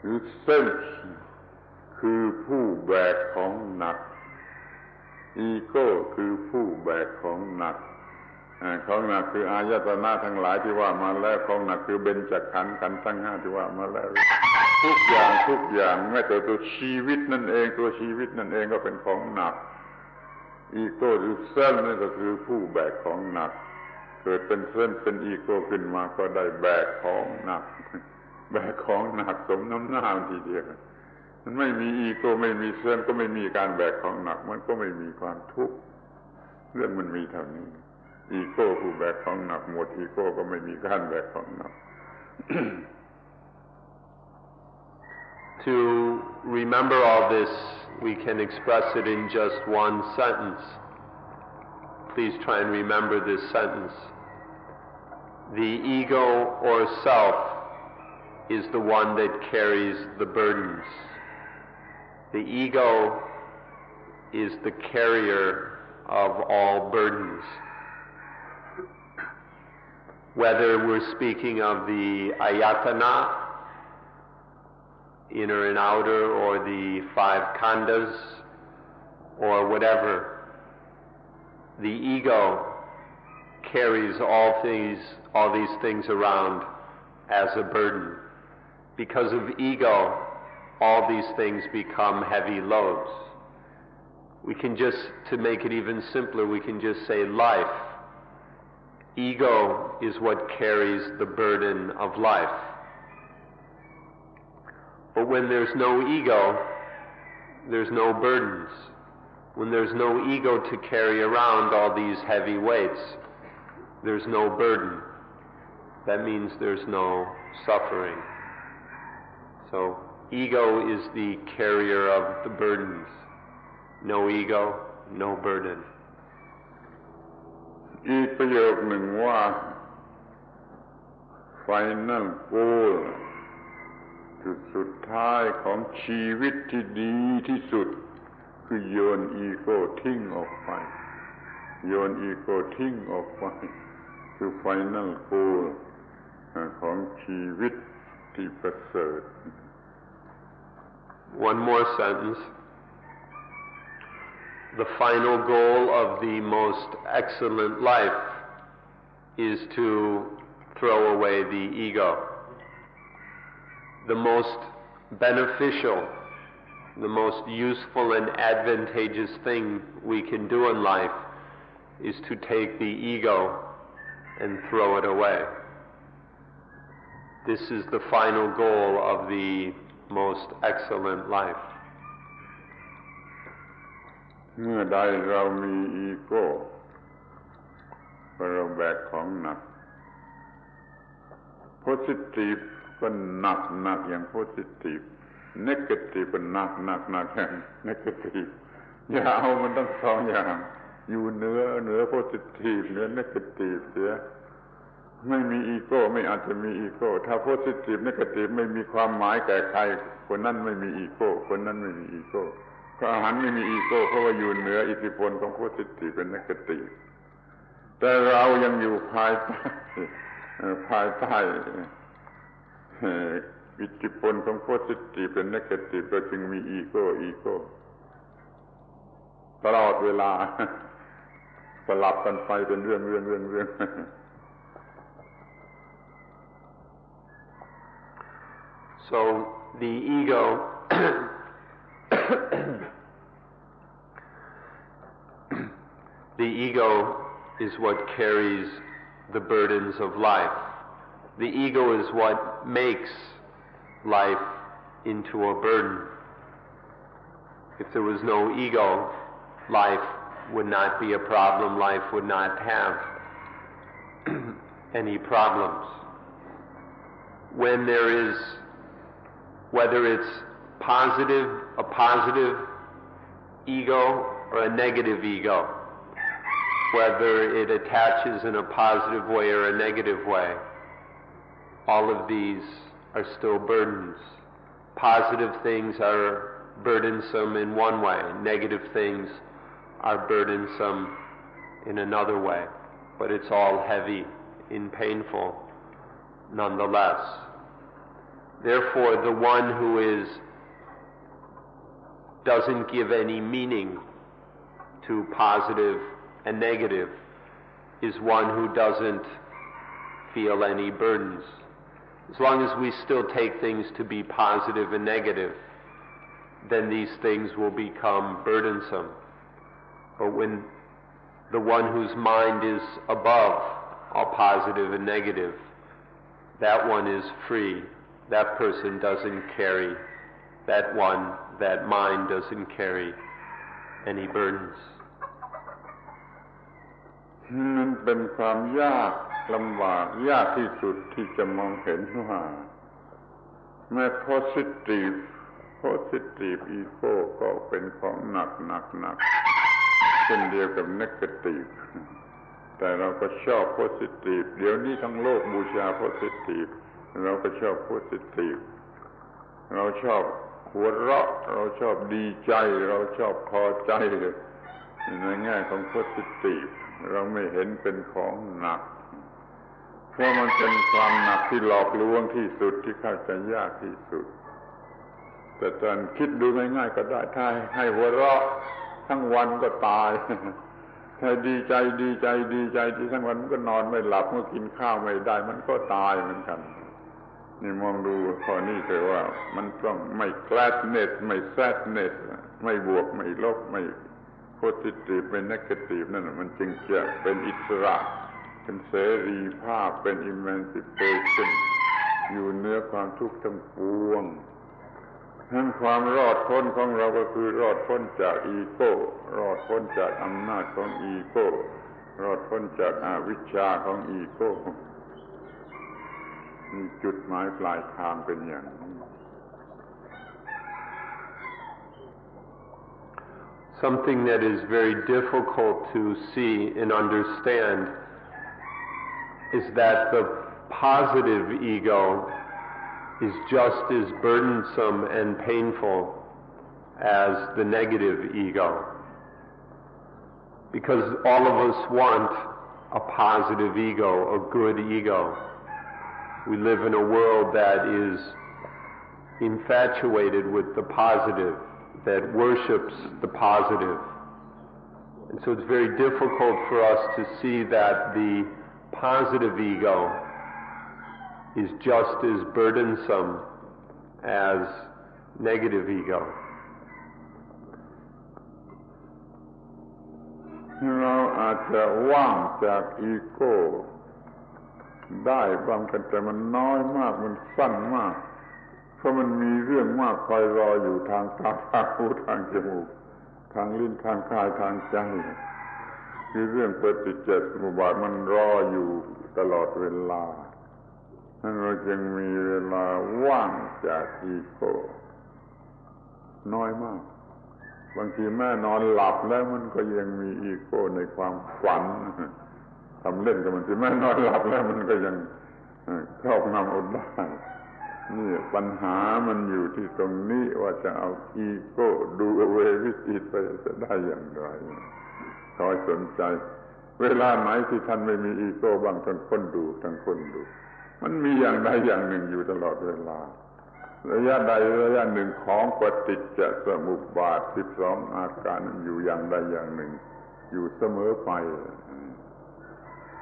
หรือเซนส์คือผู้แบกของหนักอีโก้คือผู้แบกของหนักของหนักคืออายตนะทั้งหลายที่ว่ามาแล้วของหนักคือเบญจขันธ์ขันธ์ทั้งห้าที่ว่ามาแล้ว ทุกอย่างแม้แต่ตัวชีวิตนั่นเองก็เป็นของหนักอีโก้หรือเซลนี่ก็คือผู้แบกของหนักเกิดเป็นเซลเป็นอีโก้ขึ้นมาก็ได้แบกของหนักสมน้ำหน้าทีเดียวมันไม่มีอีโก้ไม่มีเซลก็ไม่มีการแบกของหนักมันก็ไม่มีความทุกข์เรื่องมันมีเท่านี้อีโก้ผู้แบกของหนักหมดอีโก้ก็ไม่มีการแบกของหนักTo remember all this, we can express it in just one sentence. Please try and remember this sentence. The ego or self is the one that carries the burdens. The ego is the carrier of all burdens. Whether we're speaking of the ayatana, inner and outer, or the 5 khandas, or whatever, the ego carries all these things around as a burden. Because of ego, all these things become heavy loads. We can just, to make it even simpler, we can just say life. Ego is what carries the burden of life. But when there's no ego, there's no burdens. When there's no ego to carry around all these heavy weights, there's no burden. That means there's no suffering. So, ego is the carrier of the burdens. No ego, no burden. อีกประโยคหนึ่งว่า Final goal จุดสุดท้ายของชีวิตที่ดีที่สุดคือโยนอีโก้ทิ้งออกไปคือ Final goal ของชีวิตที่ประเสริฐ One more sentence. The final goal of the most excellent life is to throw away the ego. The most beneficial, the most useful and advantageous thing we can do in life is to take the ego and throw it away. This is the final goal of the most excellent life. เมื่อใดเรามีอีโก้เราแบกของหนัก positive ก็หนักอย่าง positive negative ก็หนักอย่าง negative อย่าเอามันทั้งสองอย่างอยู่เหนือ positive เหนือ negative เสียไม่มีอีโก้ไม่อาจจะมีอีโก้ถ้า positive negative ไม่มีความหมายแก่ใครคนนั้นไม่มีอีโก้คนนั้นไม่มีอีโก้พระอรหันต์ไม่มีอีโก้เพราะว่าอยู่เหนืออิทธิพลของ positive เป็น negative แต่เรายังอยู่ภายใต้อิทธิพลของ positive เป็น negative ก็จึงมีอีโก้ตลอดเวลาสลับกันไปเป็นเรื่อง So the ego the ego is what carries the burdens of life. The ego is what makes life into a burden. If there was no ego, life would not be a problem, life would not have any problems. When there is, whether it's a positive ego or a negative ego, whether it attaches in a positive way or a negative way, all of these are still burdens. Positive things are burdensome in one way, negative things are burdensome in another way, but it's all heavy and painful nonetheless. Therefore, the one who doesn't give any meaning to positive and negative is one who doesn't feel any burdens. As long as we still take things to be positive and negative, then these things will become burdensome. But when the one whose mind is above all positive and negative, that one is free. That person doesn't carry, that mind doesn't carry any burdens. มันเป็นความยากลำบากยากที่สุดที่จะมองเห็นว่าแม้ positive ego ก็เป็นของหนักเช่นเดียวกับ negative แต่เราก็ชอบ positive เดี๋ยวนี้ทั้งโลกบูชา positive เราก็ชอบ positive เราชอบหัวเราะเราชอบดีใจเราชอบพอใจในแง่ของ positive เราไม่เห็นเป็นของหนักเพราะมันเป็นความหนักที่หลอกลวงที่สุดที่เข้าใจยากที่สุดแต่ตอนคิดดูง่ายๆก็ได้ถ้าให้หัวเราะทั้งวันก็ตายถ้าดีใจที่ทั้งวันมันก็นอนไม่หลับเมื่อกินข้าวไม่ได้มันก็ตายเหมือนกันนี่มองดูข้อนี้เถอะว่ามันต้องไม่ gladness ไม่ sadness ไม่บวกไม่ลบไม่ positive ไม่ negative นั่นมันจึงจะเป็นอิสระเป็นเสรีภาพเป็น emancipation อยู่เหนือความทุกข์ทั้งปวงทั้งความรอดพ้นของเราก็คือรอดพ้นจากอีโก้รอดพ้นจากอำนาจของอีโก้รอดพ้นจากอวิชชาของอีโก้มีจุดหมายปลายทางเป็นอย่างนี้ Something that is very difficult to see and understand is that the positive ego is just as burdensome and painful as the negative ego. Because all of us want a positive ego, a good ego. We live in a world that is infatuated with the positive, that worships the positive. And so it's very difficult for us to see that the positive ego is just as burdensome as negative ego. เราอาจจะว่างจากอีโก้ได้บางกันแต่มันน้อยมากมันสั้นมากเพราะมันมีเรื่องมากคอยรออยู่ทางตาทางหูทางจมูกทางลิ้นทางกายทางใจคือเรื่องปฏิจจสมุปบาทมันรออยู่ตลอดเวลานั้นเราจึงมีเวลาว่างจากอีโก้น้อยมากบางทีแม่นอนหลับแล้วมันก็ยังมีอีโก้ในความฝันทำเล่นกับมันสิแม่นอนหลับแล้วมันก็ยังครอบงำเอาได้นี่ปัญหามันอยู่ที่ตรงนี้ว่าจะเอาอีโก้ดูเววิจิตไปจะได้อย่างไรขอให้สนใจเวลาไหนที่ท่านไม่มีอีโก้บ้างท่านคนดูมันมีอย่างใดอย่างหนึ่งอยู่ตลอดเวลาระยะใดระยะหนึ่งของปฏิจจสมุปบาท12อาการนั้นอยู่อย่างใดอย่างหนึ่งอยู่เสมอไป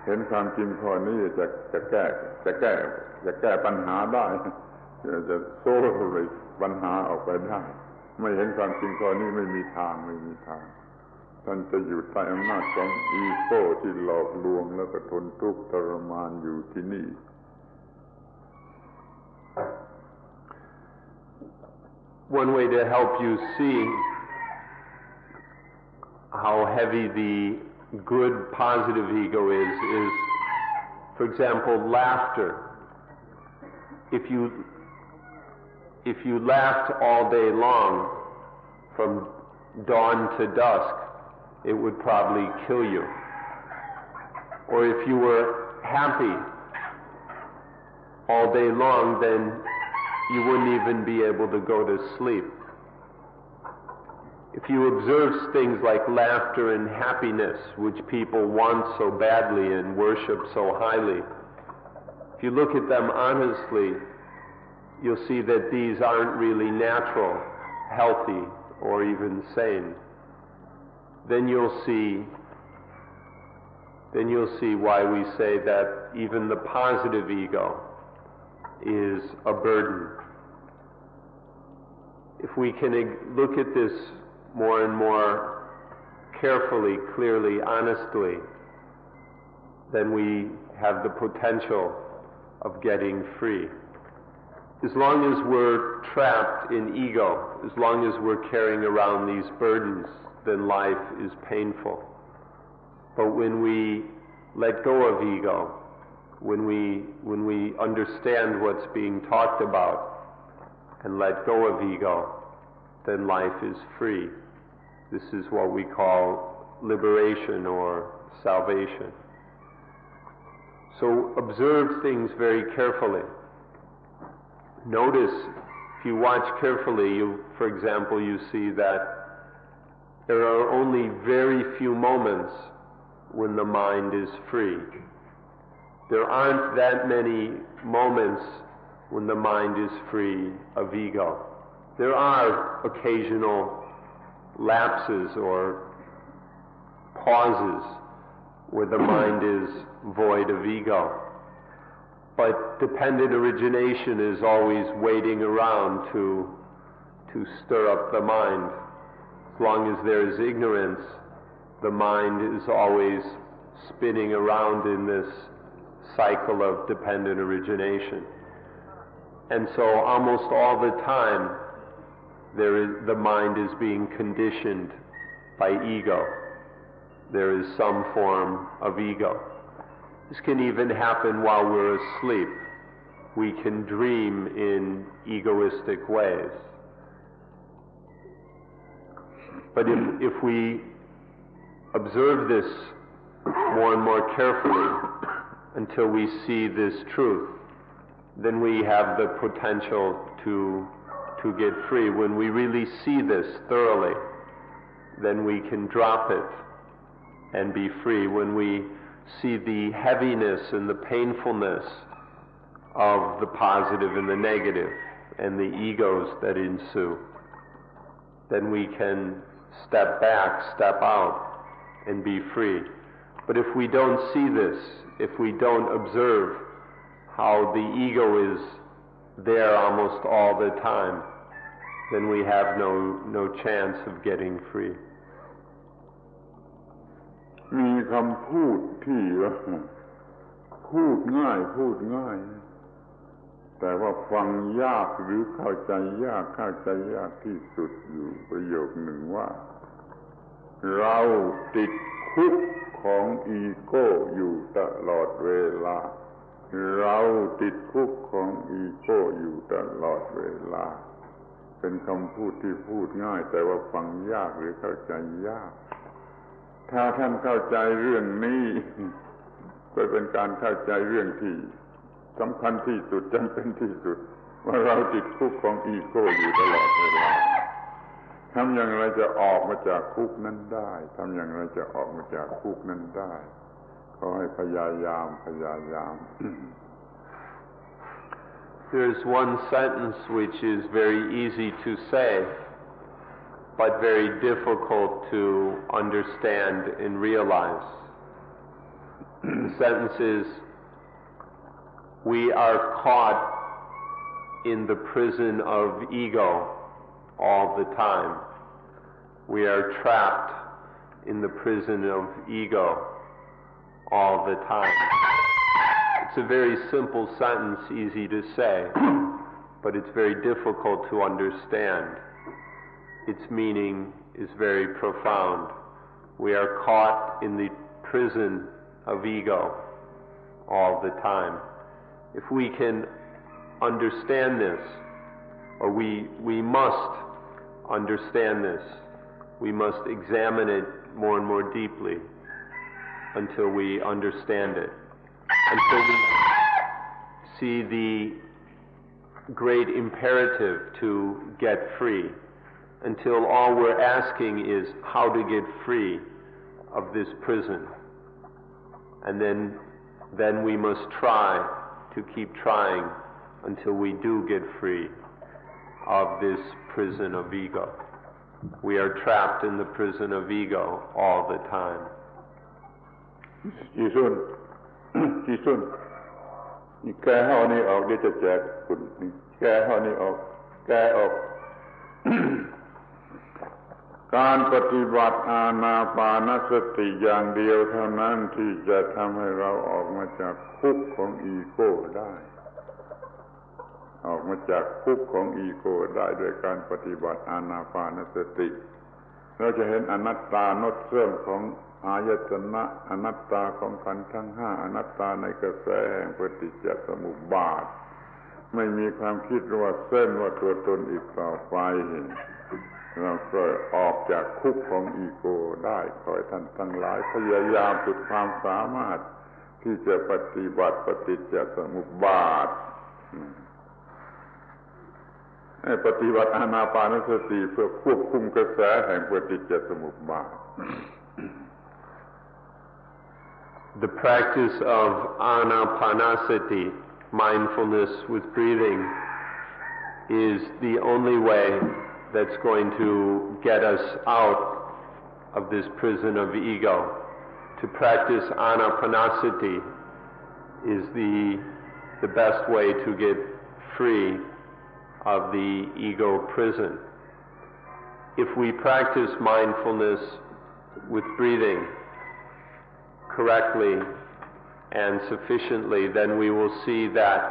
เห็นความจริงข้อนี้จะแก้ปัญหาได้จะโซ่เลยปัญหาออกไปได้ไม่เห็นความจริงข้อนี้ไม่มีทางท่านจะอยู่ใต้อำนาจของอีโก้ที่หลอกลวงแล้วก็ทนทุกข์ทรมานอยู่ที่นี่ One way to help you see how heavy the good positive ego is, for example, laughter. If you laughed all day long from dawn to dusk, it would probably kill you. Or if you were happy all day long, then you wouldn't even be able to go to sleep. If you observe things like laughter and happiness, which people want so badly and worship so highly, if you look at them honestly, you'll see that these aren't really natural, healthy, or even sane. Then you'll see why we say that even the positive ego is a burden. If we can look at this more and more carefully, clearly, honestly, then we have the potential of getting free. As long as we're trapped in ego, as long as we're carrying around these burdens, then life is painful. But when we let go of ego, when we understand what's being talked about and let go of ego, then life is free. This is what we call liberation or salvation. So observe things very carefully. Notice, if you watch carefully, for example, you see that there are only very few moments when the mind is free. There aren't that many moments when the mind is free of ego. There are occasional lapses or pauses where the mind is void of ego. But dependent origination is always waiting around to stir up the mind. As long as there is ignorance, the mind is always spinning around in this cycle of dependent origination. And so almost all the time, the mind is being conditioned by ego. There is some form of ego. This can even happen while we're asleep. We can dream in egoistic ways. But if we observe this more and more carefully until we see this truth, then we have the potential to get free. When we really see this thoroughly, then we can drop it and be free. When we see the heaviness and the painfulness of the positive and the negative and the egos that ensue, then we can step back, step out, and be free. But if we don't see this, if we don't observe how the ego is there almost all the time, then we have no chance of getting free. มีคำพูดที่พูดง่ายแต่ว่าฟังยากหรือเข้าใจยากที่สุดอยู่ประโยคหนึ่งว่าเราติดคุกของอีโก้อยู่ตลอดเวลาเราติดคุกของอีโก้อยู่ตลอดเวลาเป็นคำพูดที่พูดง่ายแต่ว่าฟังยากหรือเข้าใจยากถ้าท่านเข้าใจเรื่องนี้ก็เป็นการเข้าใจเรื่องที่สำคัญที่สุดจำเป็นที่สุดว่าเราติดคุกของอีโก้อยู่ตลอดเวลาทำอย่างไรจะออกมาจากคุกนั้นได้ทำอย่างไรจะออกมาจากคุกนั้นได้ขอให้พยายาม There's one sentence which is very easy to say, but very difficult to understand and realize. The sentence is, we are caught in the prison of ego all the time. We are trapped in the prison of ego all the time. It's a very simple sentence, easy to say, but it's very difficult to understand. Its meaning is very profound. We are caught in the prison of ego all the time. If we can understand this, or we must understand this, we must examine it more and more deeply until we understand it, until we see the great imperative to get free, until all we're asking is how to get free of this prison. And then we must try to keep trying until we do get free of this prison of ego. We are trapped in the prison of ego all the time. จีซุน นี่แกห่อนี้ออกเดี๋ยวจะแจกคุณนี่แกห่อนี้ออกแกออก การปฏิบัติอานาปานสติอย่างเดียวเท่านั้นที่จะทำให้เราออกมาจากคุกของอีโก้ได้ออกมาจากคุกของอีโก้ได้ด้วยการปฏิบัติอานาปานสติเราจะเห็นอนัตตานดเสื่อมของอายตนะอนัตตาของขันธ์ทั้งห้าอนัตตาในกระแสแห่งปฏิจจสมุปบาทไม่มีความคิดว่าเส้นว่าตัวตนอีกต่อไปเราก็ออกจากคุกของอีโก้ได้ขอให้ท่านทั้งหลายพยายามสุดความสามารถที่จะปฏิบัติปฏิจจสมุปบาทให้ปฏิบัติอานาปานสติเพื่อควบคุมกระแสแห่งปฏิจจสมุปบาท The practice of anapanasati, mindfulness with breathing, is the only way that's going to get us out of this prison of ego. To practice anapanasati is the best way to get free of the ego prison. If we practice mindfulness with breathing correctly and sufficiently, then we will see that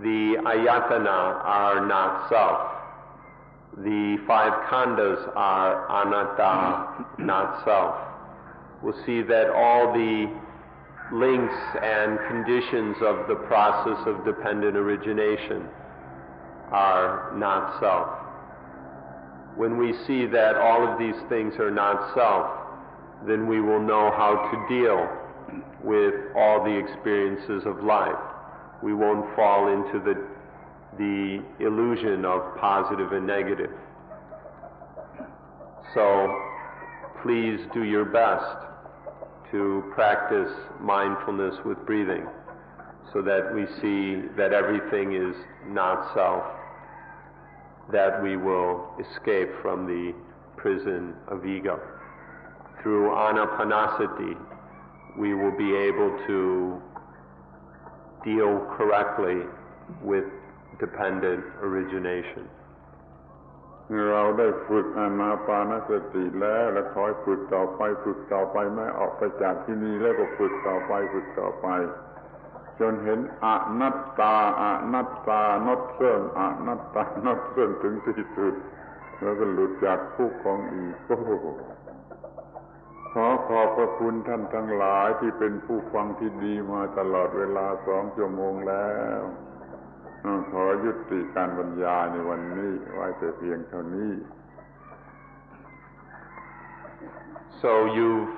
the ayatana are not self. The five khandas are anatta, not self. We'll see that all the links and conditions of the process of dependent origination are not self. When we see that all of these things are not self, then we will know how to deal with all the experiences of life. We won't fall into the illusion of positive and negative. So please do your best to practice mindfulness with breathing so that we see that everything is not self, that we will escape from the prison of ego. Through anapanasati, we will be able to deal correctly with dependent origination. เราได้ฝึกอานาปานสติแล้วและคอยฝึกต่อไปไม่ออกไปจากที่นี่แล้วก็ฝึกต่อไปจนเห็นอนัตตานดเสื่อมอนัตตานดเสื่อมถึงที่สุดแล้วก็หลุดจากคุกของอีโก้ขอขอบพระคุณท่านทั้งหลายที่เป็นผู้ฟังที่ดีมาตลอดเวลา2 ชั่วโมงแล้วขอยุติการบรรยายในวันนี้ไว้แต่เพียงเท่านี้ So you've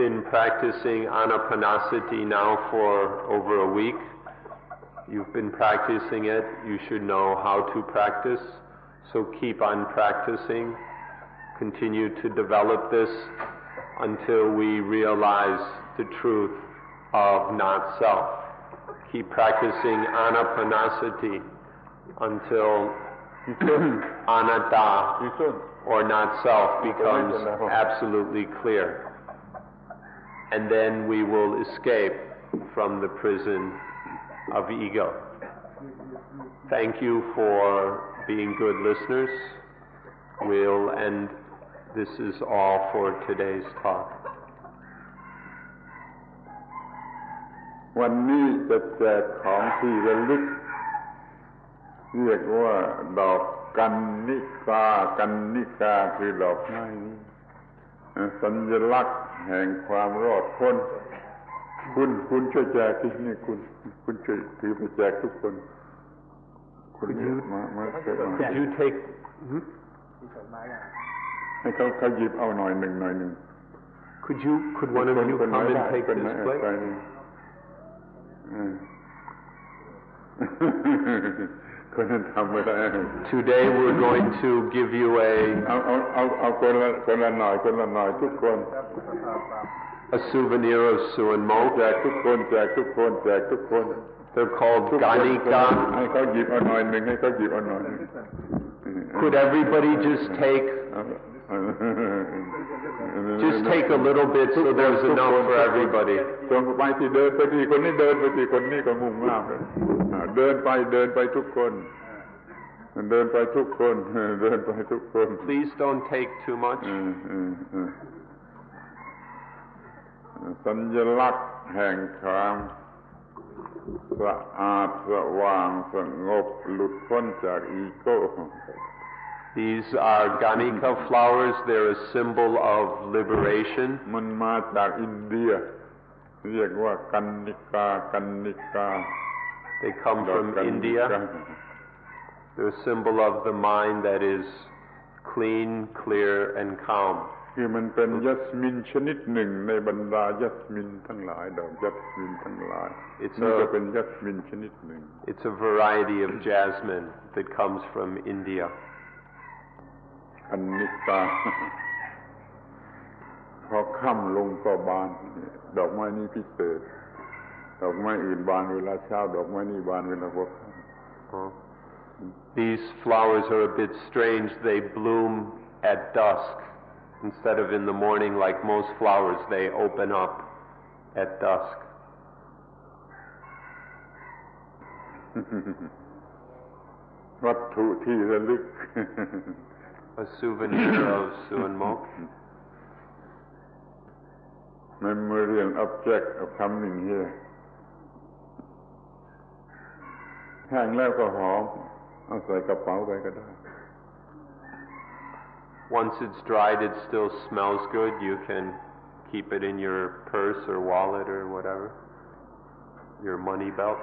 been practicing anapanasati now for over a week. You've been practicing it. You should know how to practice. So keep on practicing. Continue to develop this until we realize the truth of not self. Keep practicing anapanasati until anatta or not self becomes absolutely clear. And then we will escape from the prison of ego. Thank you for being good listeners. We'll end. This is all for today's talk. วันนี้จะแจกของที่ระลึกเรียกว่าดอกกันนิกาคือดอกไม้สัญลักษณ์แห่งความรอดพ้นคุณช่วยแจกที่นี่คุณช่วยถือไปแจกทุกคนคุณมาเกิดมา Could you take ให้เขาหยิบเอาหน่อยหนึ่งCould one of you come and take this plate? Today we're going to give you a souvenir of Suan Mo. They're called Ganika. Could everybody just take Just take a little bit so there's enough for everybody. ส่งไปที่เดินไปที่คนนี้เดินไปที่คนนี้ก็งุ่มง่ามเลยเดินไปทุกคนเดินไปทุกคนเดินไปทุกคน Please don't take too much. สัญลักษณ์แห่งความสะอาดสว่างสงบหลุดพ้นจากอีโก้ These are Ganika flowers. They're a symbol of liberation. มันมาจากอินเดียเรียกว่ากันนิกา They come from India. They're a symbol of the mind that is clean, clear, and calm. คือมันเป็นยัสมินชนิดหนึ่งในบรรดายัสมินทั้งหลายดอกยัสมินทั้งหลายนี่ก็เป็นยัสมินชนิดหนึ่ง It's a variety of jasmine that comes from India. กันนิกาพอค่ำลงก็บานดอกไม้นี้พิเศษดอกไม้อื่นบานเวลาเช้าดอกไม้นี้บานเวลาพวกThese flowers are a bit strange. They bloom at dusk instead of in the morning like most flowers. They open up at dusk. วัตถุที่ระลึก A souvenir of Suanmok. Memorial object of coming here. แห้งแล้วก็หอมเอาใส่กระเป๋าไปก็ได้ Once it's dried, it still smells good. You can keep it in your purse or wallet or whatever, your money belt.